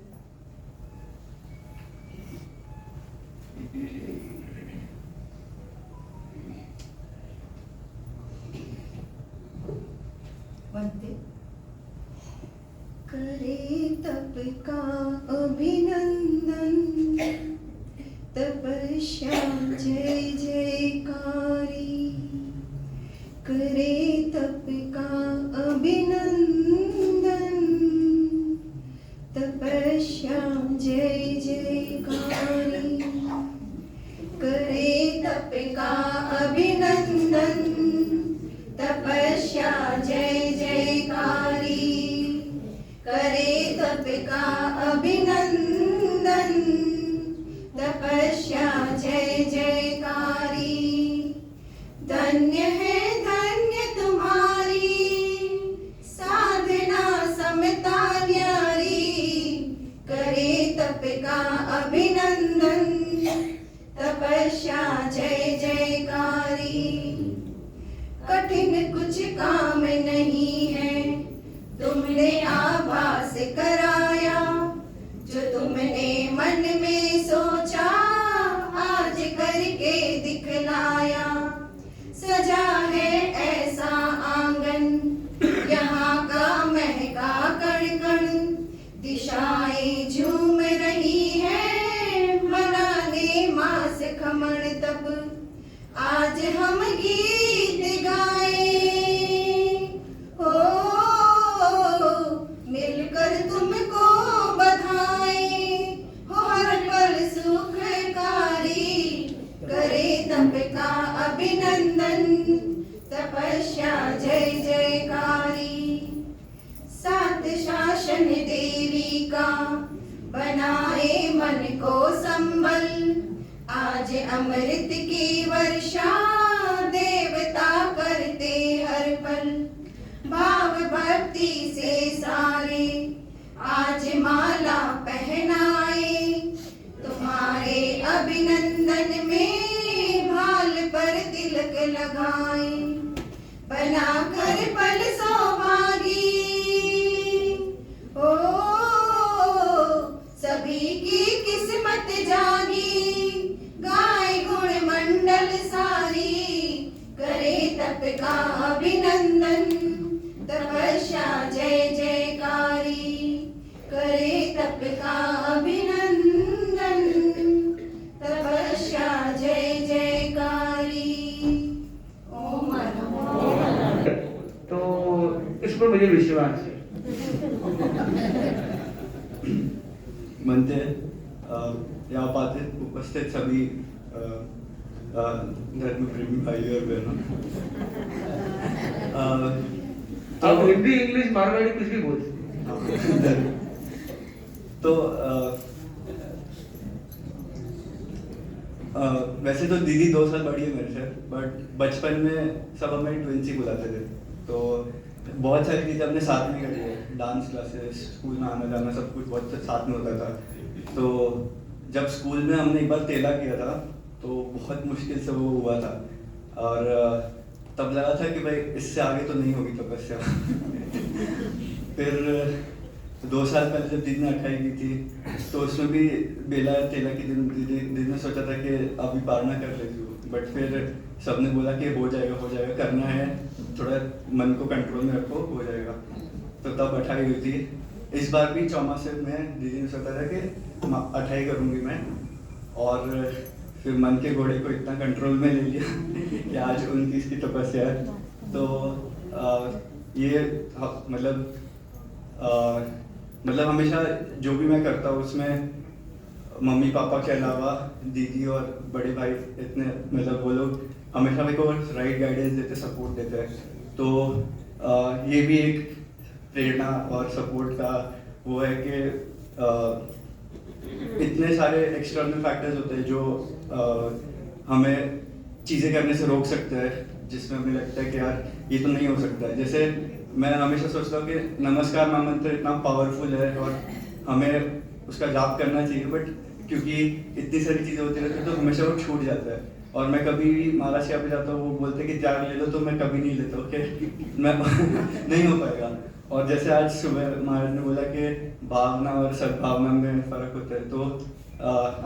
करे तप का अभिनंदन, तपस्या जय जयकारी। करे तप का अभिनंदन, तपस्या जय जयकारी। करे तप का अभिनंदन, तपस्या जय जयकारी। करे तप का अभिनंदन, तपस्या जय जयकारी। धन्य है धन्य तुम्हारी साधना समता न्यारी। करे तप का अभिनंदन, तपस्या जय जयकारी। कठिन कुछ काम नहीं है, तुमने आभास कराया। जो तुमने मन में सोचा, आज करके दिखलाया। सजा है ऐसा आंगन, यहाँ का महका कण कण। दिशाएं झूम रही है, मनाने मास खमण तप। आज हम गीत गाए हो, मिलकर तुमको बधाए हो। हर पल सुखकारी, करे तप का अभिनंदन, तपस्या जय जयकारी। सात शासन देवी का बनाए मन को संबल। आज अमृत की वर्षा देवता करते हर पल। भाव भक्ति से सारे आज माला पहनाए। तुम्हारे अभिनंदन में भाल पर तिलक लगाए। बनाकर पल सौभागी, ओ सभी की किस्मत जागी। गाय गुण मंडल सारी, करे तप का अभिनंदन, तपस्या जय जयकारी। करे तप का अभिनंदन, तपस्या जय जयकारी। ओम नमः। तो इस पर मुझे विश्वास है। म्हणते या उपस्थित सभी धर्मप्रेमी भाई और बहनों, आप हिंदी इंग्लिश मारवाड़ी कुछ भी बोल सकते। तो वैसे तो दीदी 2 साल बड़ी है मेरे से, बट बचपन में सब हमें ट्विंस ही बुलाते थे। तो बहुत सारी चीज़ें हमने साथ में करी है, डांस क्लासेस, स्कूल में आना जाना, सब कुछ बहुत साथ में होता था। तो जब स्कूल में हमने एक बार तेला किया था तो बहुत मुश्किल से वो हुआ था, और तब लगा था कि भाई इससे आगे तो नहीं होगी तपस्या। फिर 2 साल पहले जब दीदी ने 28 की थी तो उसमें भी बेला तेला के दिन दीदी ने सोचा था कि अभी पारना कर लेती हूँ, बट फिर सबने बोला कि हो जाएगा, करना है, थोड़ा मन को कंट्रोल में रखो, हो जाएगा। तो तब 28 हुई थी। इस बार भी चौमासे में दीदी ने सोचा था कि 28 करूँगी मैं, और फिर मन के घोड़े को इतना कंट्रोल में ले लिया कि आज 29 की तपस्या है। तो ये मतलब हमेशा जो भी मैं करता हूँ उसमें मम्मी पापा के अलावा दीदी और बड़े भाई इतने मतलब वो लोग हमेशा मेरे को राइट गाइडेंस देते, सपोर्ट देते हैं। तो ये भी एक प्रेरणा और सपोर्ट का वो है कि इतने सारे एक्सटर्नल फैक्टर्स होते हैं जो हमें चीज़ें करने से रोक सकते हैं, जिसमें हमें लगता है कि यार ये तो नहीं हो सकता है। जैसे मैं हमेशा सोचता हूँ कि नमस्कार महामंत्र इतना पावरफुल है और हमें उसका जाप करना चाहिए, बट क्योंकि इतनी सारी चीज़ें होती रहती है तो हमेशा वो छूट जाता है। और मैं कभी भी महाराज के यहाँ पे जाता हूँ, वो बोलते हैं कि त्याग ले लो, तो मैं कभी नहीं लेता हूँ कि मैं नहीं हो पाएगा। और जैसे आज सुबह महाराज ने बोला कि भावना और सद्भावना में फ़र्क होता है, तो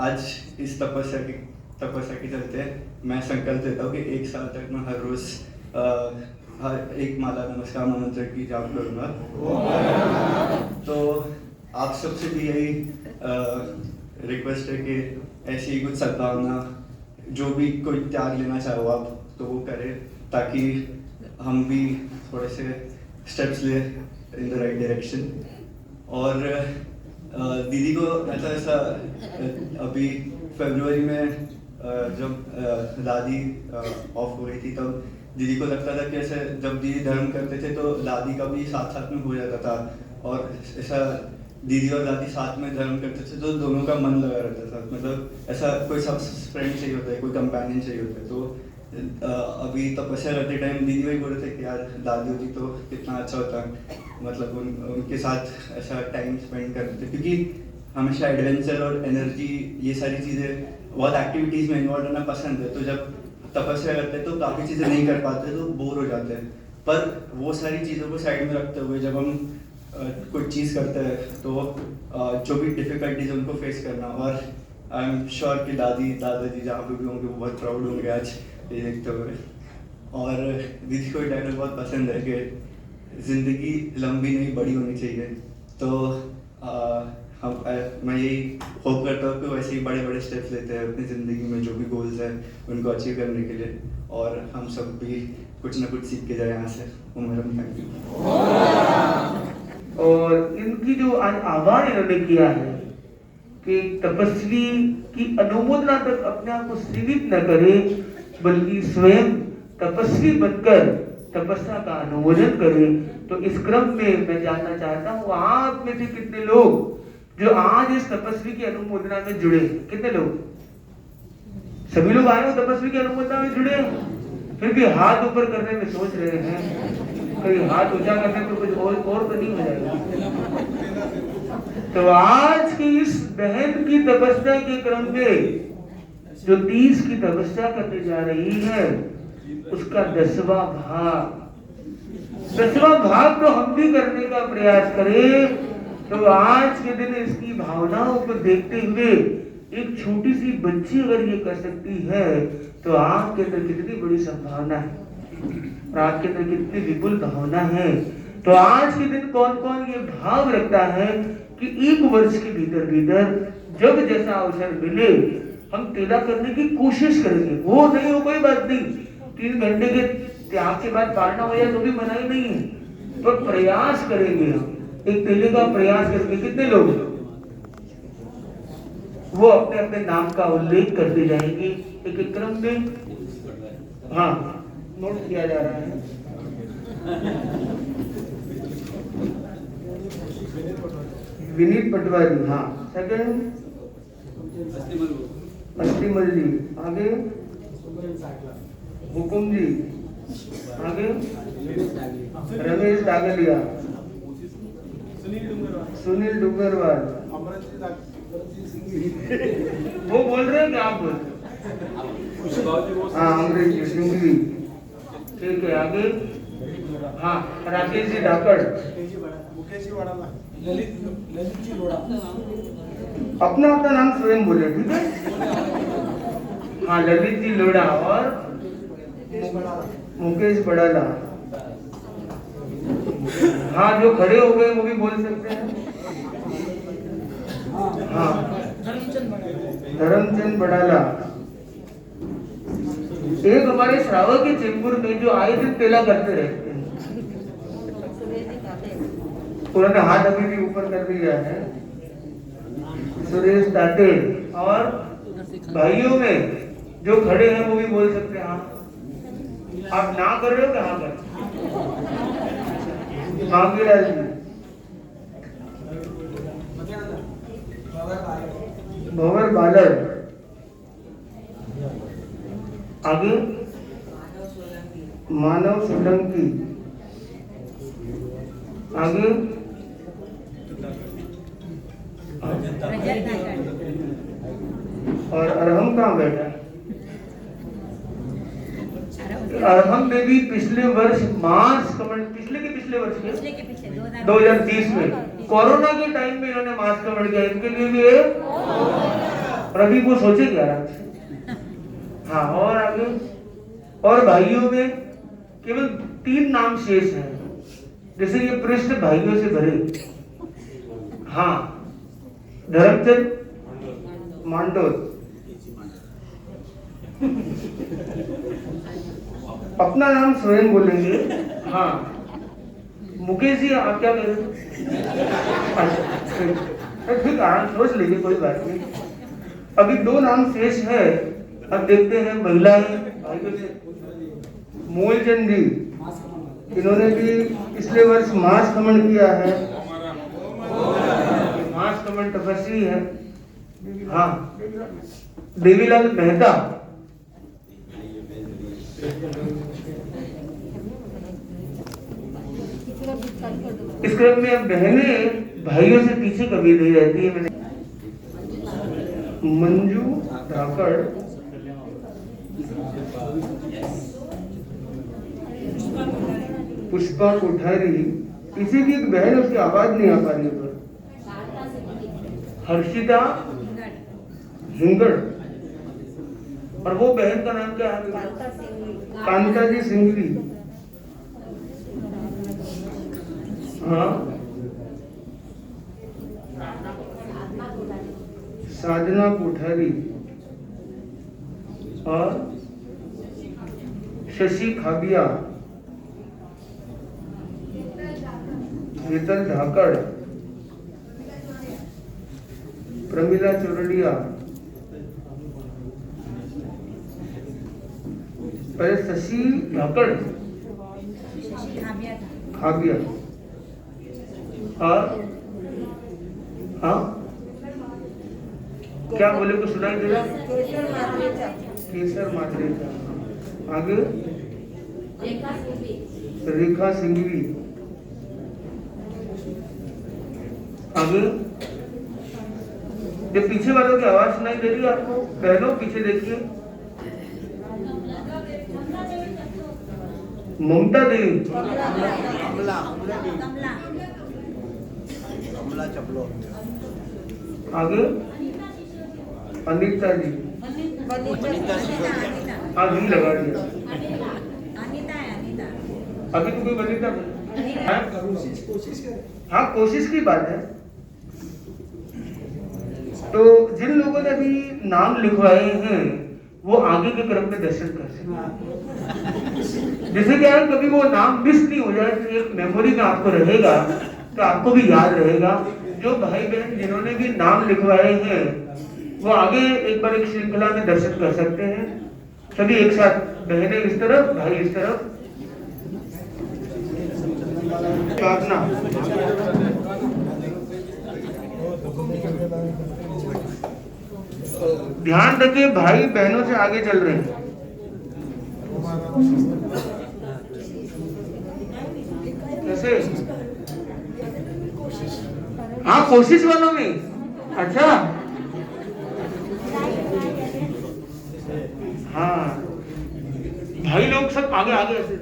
आज इस तपस्या के चलते मैं संकल्प लेता हूँ कि 1 साल तक मैं हर रोज़ हर एक माला नमस्कार मंत्र की जाप करूँगा। तो आप सबसे भी यही रिक्वेस्ट है कि ऐसी ही कुछ सद्भावना, जो भी कोई त्याग लेना चाहो आप तो वो करें, ताकि हम भी थोड़े से स्टेप्स ले इन द राइट डायरेक्शन। और दीदी को ऐसा अभी फरवरी में जब दादी ऑफ हो रही थी, तब दीदी को लगता था कि ऐसे जब दीदी धर्म करते थे तो दादी का भी साथ साथ में हो जाता था, और ऐसा दीदी और दादी साथ में धर्म करते थे तो दोनों का मन लगा रहता था। मतलब ऐसा कोई सब फ्रेंड चाहिए होता है, कोई कंपेनियन चाहिए होता है। तो अभी तपस्या करते टाइम दीदी वही बोल रहे थे कि यार दादी होती तो कितना अच्छा होता, मतलब उनके साथ ऐसा टाइम स्पेंड करते थे, क्योंकि हमेशा एडवेंचर और एनर्जी ये सारी चीज़ें बहुत एक्टिविटीज़ में इन्वॉल्व रहना पसंद है। तो जब तपस्या करते हैं तो काफ़ी चीज़ें नहीं कर पाते तो बोर हो जाते हैं, पर वो सारी चीज़ों को साइड में रखते हुए जब हम कोई चीज़ करते हैं तो जो भी डिफ़िकल्टीज उनको फेस करना। और आई एम श्योर कि दादाजी जहाँ पे भी होंगे वो बहुत प्राउड होंगे आज ये देखते हुए। और दीदी को डायलॉग बहुत पसंद है कि ज़िंदगी लंबी नहीं बड़ी होनी चाहिए। तो मैं यही होप करता हूँ कि वैसे ही बड़े बड़े स्टेप्स लेते हैं अपनी ज़िंदगी में, जो भी गोल्स हैं उनको अचीव करने के लिए, और हम सब भी कुछ ना कुछ सीख के जाए यहाँ से। Thank you. और इनकी जो आज आह्वान इन्होंने किया है कि तपस्वी की अनुमोदना तक अपने आप को सीमित न करे, बल्कि स्वयं तपस्वी बनकर तपस्या का अनुमोदन करे। तो इस क्रम में मैं जानना चाहता हूँ आप में से कितने लोग जो आज इस तपस्वी की अनुमोदना में जुड़े? कितने लोग? सभी लोग आए हो तपस्वी की अनुमोदना में जुड़े? फिर भी हाथ ऊपर करने में सोच रहे हैं, कहीं हाथ ऊंचा करने पर कुछ और तो नहीं हो जाएगा। तो आज की इस बहन की तपस्या के क्रम में जो 30 की तपस्या करने जा रही है, उसका 10वां भाग तो हम भी करने का प्रयास करें। तो आज के दिन इसकी भावनाओं को देखते हुए एक छोटी सी बच्ची अगर ये कर सकती है, तो आपके अंदर कितनी बड़ी संभावना है और आपके अंदर कितनी विपुल भावना है। तो आज के दिन कौन कौन ये भाव रखता है कि 1 वर्ष के भीतर जब जैसा अवसर मिले हम तेला करने की कोशिश करेंगे। वो नहीं हो कोई बात नहीं, 3 घंटे के त्याग के बाद पारना हो जाए तो भी मनाही नहीं है, पर प्रयास करेंगे हम, एक तेले का प्रयास करेंगे। कितने लोग? वो अपने अपने नाम का उल्लेख करते जाएंगे एक एक क्रम में। हाँ, नोट किया जा रहा है। विनीत पटवारी, हाँ। सेकंड अस्तिमल जी, आगे हुकुम जी, आगे रमेश डागलिया, सुनील डुंगरवाल। वो बोल रहे हैं कि आप बोल रहे? हाँ, अमरीश जी सिंघवी, ठीक है। आगे हाँ, राकेश जी धाकड़, अपना अपना नाम स्वयं बोले, ठीक है। हाँ, ललित जी लोढ़ा और मुकेश बड़ाला। हाँ, जो खड़े हो गए वो भी बोल सकते हैं। हाँ, धर्मचंद बड़ाला। एक हमारे श्रावक के चेंबूर में जो आए दिन तेला करते रहते हैं, उन्होंने हाथ अभी भी ऊपर कर दिया है। सुरेश दाते और भाइयों में जो खड़े हैं वो भी बोल सकते हैं हाँ। आप ना कर रहे हो क्या? हाँ कर। मांगीलाल जी, भंवर बालर, आगे मानव सोलंकी, आगे और अरहम कहाँ बैठा है? अरहम में भी पिछले वर्ष मास कमेंट, पिछले वर्ष के 2020 में कोरोना के टाइम में इन्होंने मास कमेंट किया, इनके लिए भी है। और अभी वो सोचे क्या हाँ। और आगे और भाइयों में केवल 3 नाम शेष हैं, जैसे ये पृष्ठ भाइयों से भरे। हाँ, धर्मचंद मांडोर, अपना नाम स्वयं बोलेंगे। हाँ, मुकेश जी आप क्या कह रहे हो? ठीक आराम सोच लीजिए, कोई बात नहीं। अभी 2 नाम शेष है। अब देखते हैं महिलाएं भाइयों से। मूलचंद जी, इन्होंने भी पिछले वर्ष मास कमेंट किया है। मास कमेंट तपस्वी है। हाँ, देवीलाल मेहता, इस क्रम में अब बहनें भाइयों से पीछे कभी नहीं रहती है। मैंने मंजू धाकड़, पुष्पा कोठारी, इसी की एक बहन, उसकी आवाज नहीं आ पा रही है। हर्षिता हिंगड़, और वो बहन का नाम क्या है? कांता जी सिंघवी। हाँ, साधना कोठारी और शशि खाबिया, शीतल धाकड़, प्रमिला चोरडिया, पहले शशि धाकड़, खाबिया, और हाँ क्या बोले को सुनाई दे रहा? केसर मात्रेचा, आगे रेखा सिंघवी, आगे ये पीछे वालों की आवाज सुनाई दे रही है आपको? बहनों पीछे देखिए। ममता देवी, आगे अनीता जी, आगे लगा दिया। अभी तो कोई वनिता, हाँ कोशिश की बात है। तो जिन लोगों ने अभी नाम लिखवाए हैं वो आगे के क्रम में दर्शन कर सकते। जैसे क्या है, कभी वो नाम मिस नहीं हो जाए तो एक मेमोरी में आपको रहेगा, तो आपको भी याद रहेगा। जो भाई बहन जिन्होंने भी नाम लिखवाए हैं वो आगे एक बार एक श्रृंखला में दर्शन कर सकते हैं। सभी एक साथ, बहनें इस तरफ, भाई इस तरफ। प्रार्थना, ध्यान रखिए भाई बहनों से आगे चल रहे हैं। कैसे? हाँ कोशिश वालों में, अच्छा हाँ भाई लोग सब आगे आगे ऐसे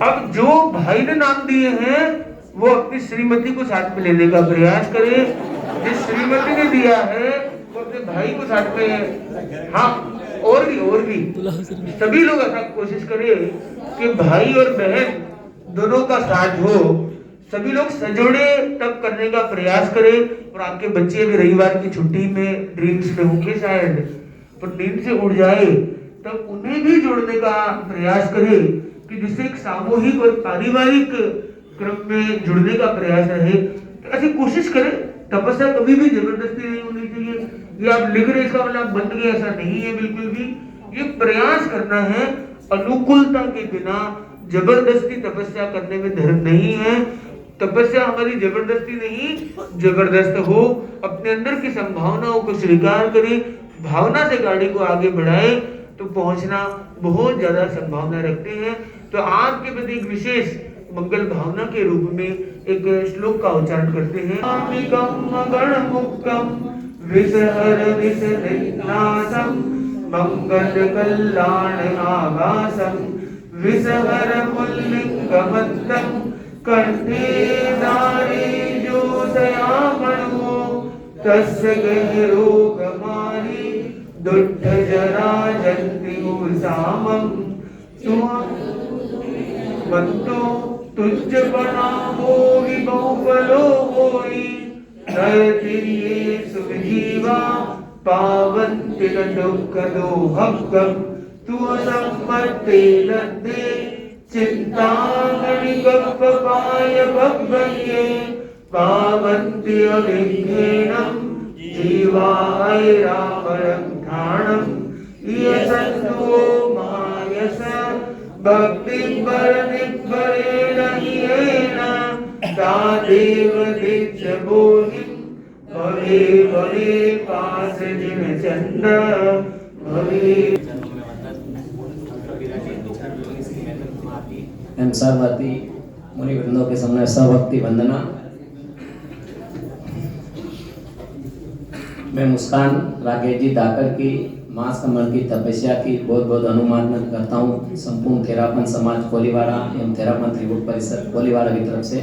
अब जो भाई ने नाम दिए हैं वो अपनी श्रीमती को साथ में लेने का प्रयास करे। जिस श्रीमती ने दिया है वो अपने भाई को साथ में, हाँ और भी सभी लोग ऐसा कोशिश करें कि भाई और बहन दोनों का साथ हो। सभी लोग सजोड़े तब करने का प्रयास करें। और आपके बच्चे भी रविवार की छुट्टी में ड्रीम्स में होंगे शायद, तो नींद से उड़ जाए तब उन्हें भी जोड़ने का प्रयास करें कि जिससे एक सामूहिक और पारिवारिक क्रम में जुड़ने का प्रयास रहे। तो ऐसी कोशिश करें। तपस्या कभी भी जबरदस्ती नहीं होनी चाहिए। ये आप लिख रहे इसका मतलब बन गए ऐसा नहीं है बिल्कुल भी। ये प्रयास करना है, अनुकूलता के बिना जबरदस्ती तपस्या करने में धर्म नहीं है। तपस्या हमारी जबरदस्ती नहीं, जबरदस्त हो। अपने अंदर की संभावनाओं को स्वीकार करें, भावना से गाड़ी को आगे बढ़ाएं तो पहुंचना बहुत ज्यादा संभावना रखते हैं। तो आपके प्रति एक विशेष मंगल भावना के रूप में एक श्लोक का उच्चारण करते हैं। मंगल कल्याण आभासम विसहर पुल्लिंगमत्तम कंठे नारी जोषयामणो तस्य गहरोगमारी दुष्ट जरा जंतिमुसामम बंतो तुझ बनावो विबहुफलो होई नरतिरिये सुखजीवा पावन्ति न दुःख दोहक्कम तु असम्मते लद्दे चिंतामणि गप्पपाय भव्ये पावन्ति अविघ्नेनम जीवाय रामरक्षाणम यशन्तो मायस भक्तिपरनिर्भरेण येन तादेव दिच्छबोधिं भवे भवे पाशजिनचण्ड भवे। एम सर्ववर्ती मुनि वृंदों के सामने सर्वभक्ति वंदना। मैं मुस्कान राकेश जी धाकर की मास कमल की तपस्या की बहुत बहुत अनुमोदन करता हूँ संपूर्ण थेरापन समाज कोलीवाड़ा एवं थेरापन त्रिभुवन परिषद कोलीवाड़ा की तरफ से।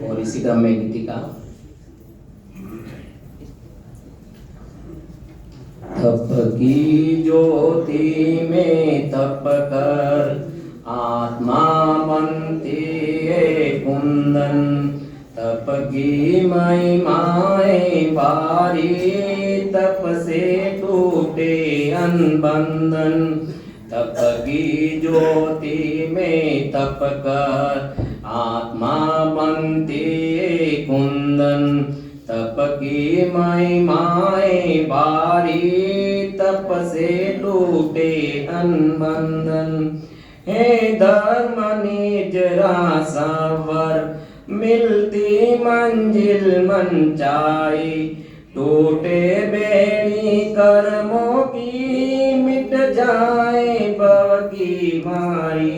और इसी क्रम में गीतिका तप की ज्योति में तप कर आत्मा बनती है कुंदन तप की महिमाएं भारी तप से टूटे अनबंधन तप की ज्योति में तप कर आत्मा बनती है कुंदन तप की महिमाएं भारी तप से टूटे अनबंधन हे धर्म निज रासावर मिलती मंजिल मंचाई टूटे बेड़ी कर्मों की मिट जाए भव की मारी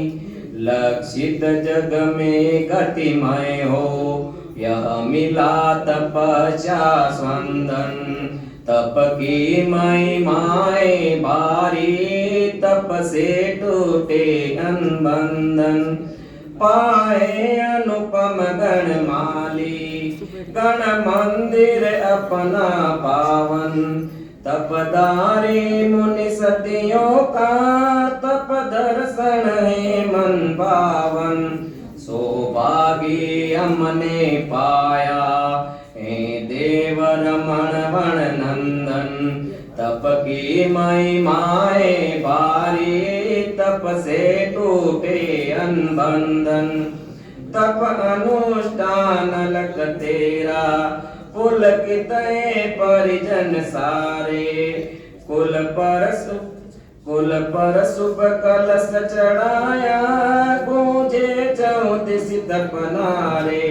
लक्षित जग में गतिमय हो यह मिला तपस्या स्वंदन तप की महिमाएं भारी तप से टूटे अनबंधन पाए अनुपम गणमाली गण मंदिर अपना पावन तपदारी मुनि सतियों का तप दर्शन है मन पावन सौभाग्य हमने पाया हे देव रमण वण नंदन तप की महिमाएं भारी तप से टूटे अनबंधन तप अनुष्ठान लक तेरा पुलकित परिजन सारे कुल पर शुभ कलश चढ़ाया गूंजे 34 तपनारे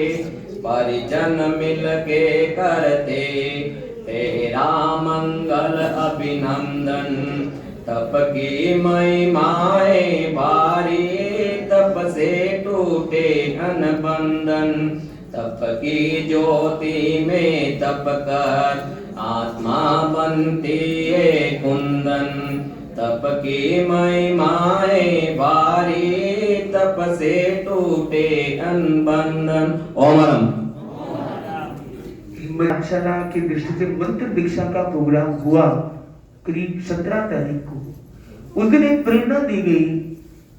परिजन मिल के करते तेरा मंगल अभिनंदन तप की महिमाएं भारी तप से टूटे अनबंधन तप की ज्योति में तप कर आत्मा बनती है कुंदन तप की महिमाएं भारी तप से टूटे अनबंधन। ओम पाठशाला की दृष्टि से मंत्र दीक्षा का प्रोग्राम हुआ करीब 17 तारीख को। उस दिन एक प्रेरणा दी गई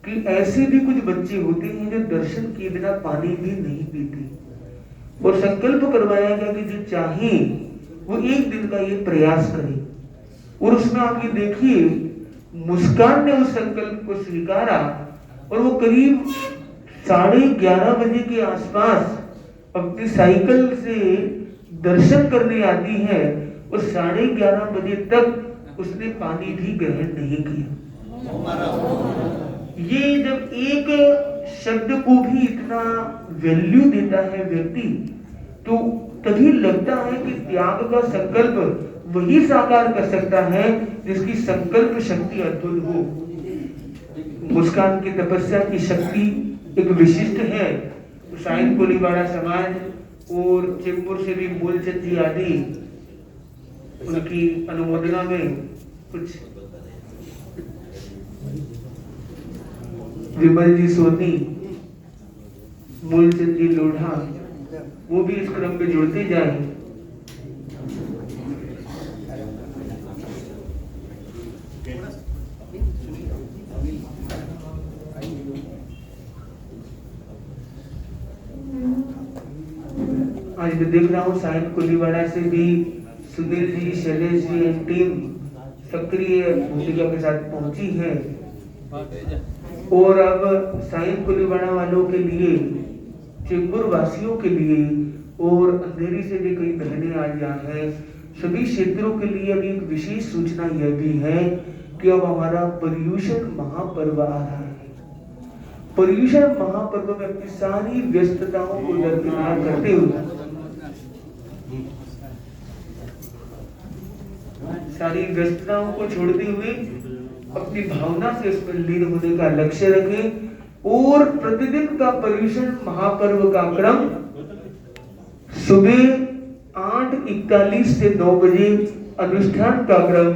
कि ऐसे भी कुछ बच्चे होते हैं जो दर्शन किए बिना पानी भी नहीं पीते और संकल्प करवाया गया कि जो चाहे वो एक दिन का ये प्रयास करे। और उसमें आप ये देखिए मुस्कान ने उस संकल्प को स्वीकारा और वो करीब 11:30 बजे के आसपास अपनी साइकिल से दर्शन करने आती है और 11:30 बजे तक उसने पानी भी ग्रहण नहीं किया। ये जब एक शब्द को भी इतना वैल्यू देता है व्यक्ति, तो तभी लगता है कि त्याग का संकल्प वही साकार कर सकता है जिसकी संकल्प शक्ति अद्भुत हो। मुस्कान की तपस्या की शक्ति एक विशिष्ट है। साइन कोलीवाड़ा समाज और चेंबूर से भी मूलचंद जी आदि उनकी अनुमोदना में कुछ, विमल जी सोनी, मूलचंद जी लोढ़ा, वो भी इस क्रम में जुड़ते जाए। आज मैं देख रहा हूँ साइन कोलीवाड़ा से भी सुनील जी, शैलेश जी एंड टीम सक्रिय भूमिका के साथ पहुंची है। और अब साइन कोलीवाड़ा वालों के लिए, चेंबूर वासियों के लिए और अंधेरी से भी कई बहनें आज यहाँ हैं, सभी क्षेत्रों के लिए अभी एक विशेष सूचना यह भी है कि अब हमारा पर्यूषण महापर्व आ रहा है। पर्यूषण महापर्व में अपनी सारी व्यस्तताओं को दरकिनार करते हुए, सारी व्यस्तताओं को छोड़ते हुए अपनी भावना से इसमें लीन होने का लक्ष्य रखें और प्रतिदिन का पर्यूषण महापर्व का क्रम सुबह 8:41 से 9 बजे, अनुष्ठान का क्रम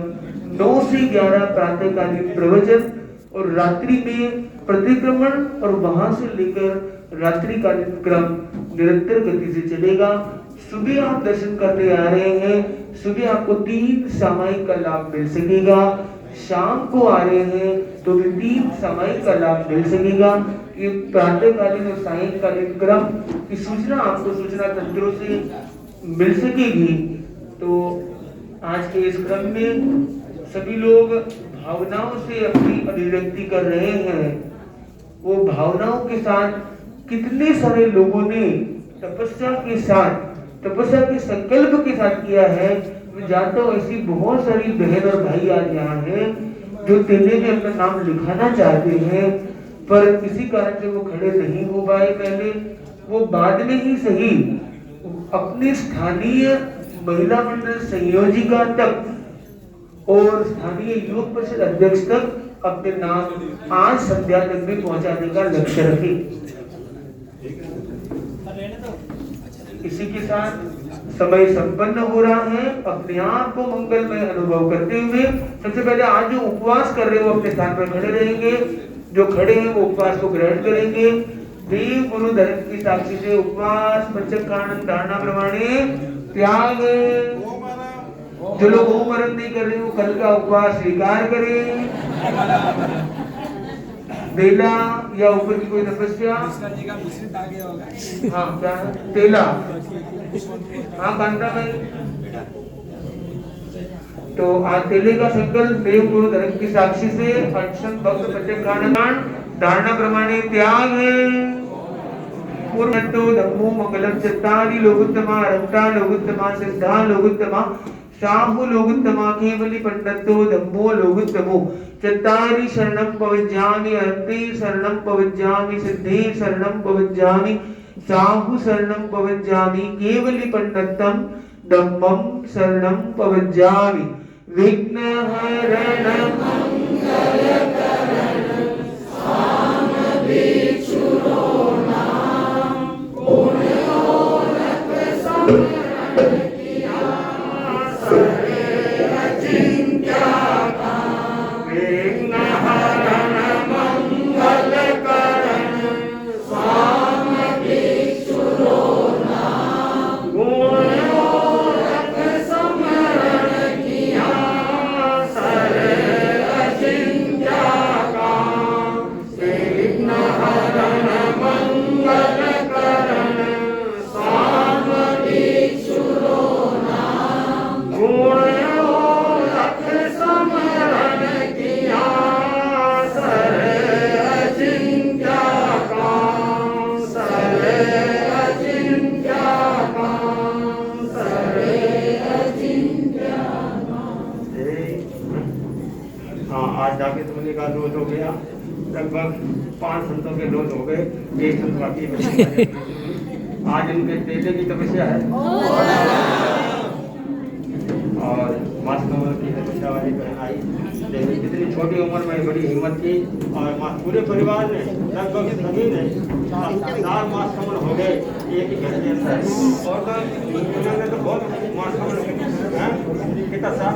9 से 11 प्रातःकालीन प्रवचन और रात्रि में प्रतिक्रमण और वहां से लेकर रात्रिकालीन क्रम निरंतर गति से चलेगा। सुबह आप दर्शन करने आ रहे हैं, सुबह आपको 3 सामायिक का लाभ मिल सकेगा। शाम को आ रहे हैं तो भी 3 सामायिक का लाभ मिल सकेगा। ये प्रातःकालीन और सायंकालीन क्रम की सूचना आपको सूचना तंत्रों से मिल सकेगी। तो आज के इस क्रम में सभी लोग भावनाओं से अपनी अभिव्यक्ति कर रहे हैं। वो भावनाओं के साथ कितने सारे लोगों ने तपस्या के साथ, तपस्या के संकल्प के साथ किया है। मैं जानता हूँ ऐसी बहुत सारी बहन और भाई आज यहाँ हैं जो तेले में अपना नाम लिखाना चाहते हैं, पर किसी कारण से वो खड़े नहीं हो पाए। पहले वो बाद में ही सही अपने स्थानीय महिला मंडल संयोजिका तक और स्थानीय युवक परिषद अध्यक्ष तक अपने नाम आज संध्या तक में पहुंचाने का लक्ष्य रखे। इसी के साथ समय संपन्न हो रहा है। अपने आप को मंगलमय अनुभव करते हुए सबसे पहले आज जो उपवास कर रहे हैं वो अपने स्थान पर खड़े रहेंगे। जो खड़े हैं वो उपवास को ग्रहण करेंगे। देव गुरु धर्म की साक्षी से उपवास पंचकारण धारणा प्रमाणे त्याग। जो लोग ओमरण नहीं कर रहे वो कल का उपवास स्वीकार करें। बेला या ऊपर की कोई तपस्या, हाँ क्या तेला, हाँ कांता भाई। तो आज तेले का संकल्प देव गुरु धर्म की साक्षी से अक्षम भक्त पंचकारण धारणा प्रमाणे त्याग है। पूर्णतो धम्मो मंगलम चत्तारि लोकोत्तमा रक्ता लोकोत्तमा सिद्धा लोकोत्तमा शाहु लोकोत्तमा केवली पंडितो धम्मो लोकोत्तमो चत्तारि शरणं पवज्जामि अरते शरणं पवज्जामि सिद्धे शरणं पवज्जामि शाहु शरणं पवज्जामि केवली पंडितम धम्मं शरणं पवज्जामि। विघ्नहरण मंगलकरण हाँ, आज जागृत मुनि का रोज हो गया, लगभग 5 संतों के रोज हो गए, एक संत बाकी बचे। आज इनके बेटे की तपस्या है और मास कमल की तपस्या वाली बहन आई। देखिए कितनी छोटी उम्र में बड़ी हिम्मत की और पूरे परिवार ने लगभग सभी ने 4 मास कमल हो गए एक ही घर के अंदर। और तो इन्होंने तो बहुत मास कमल कितना सा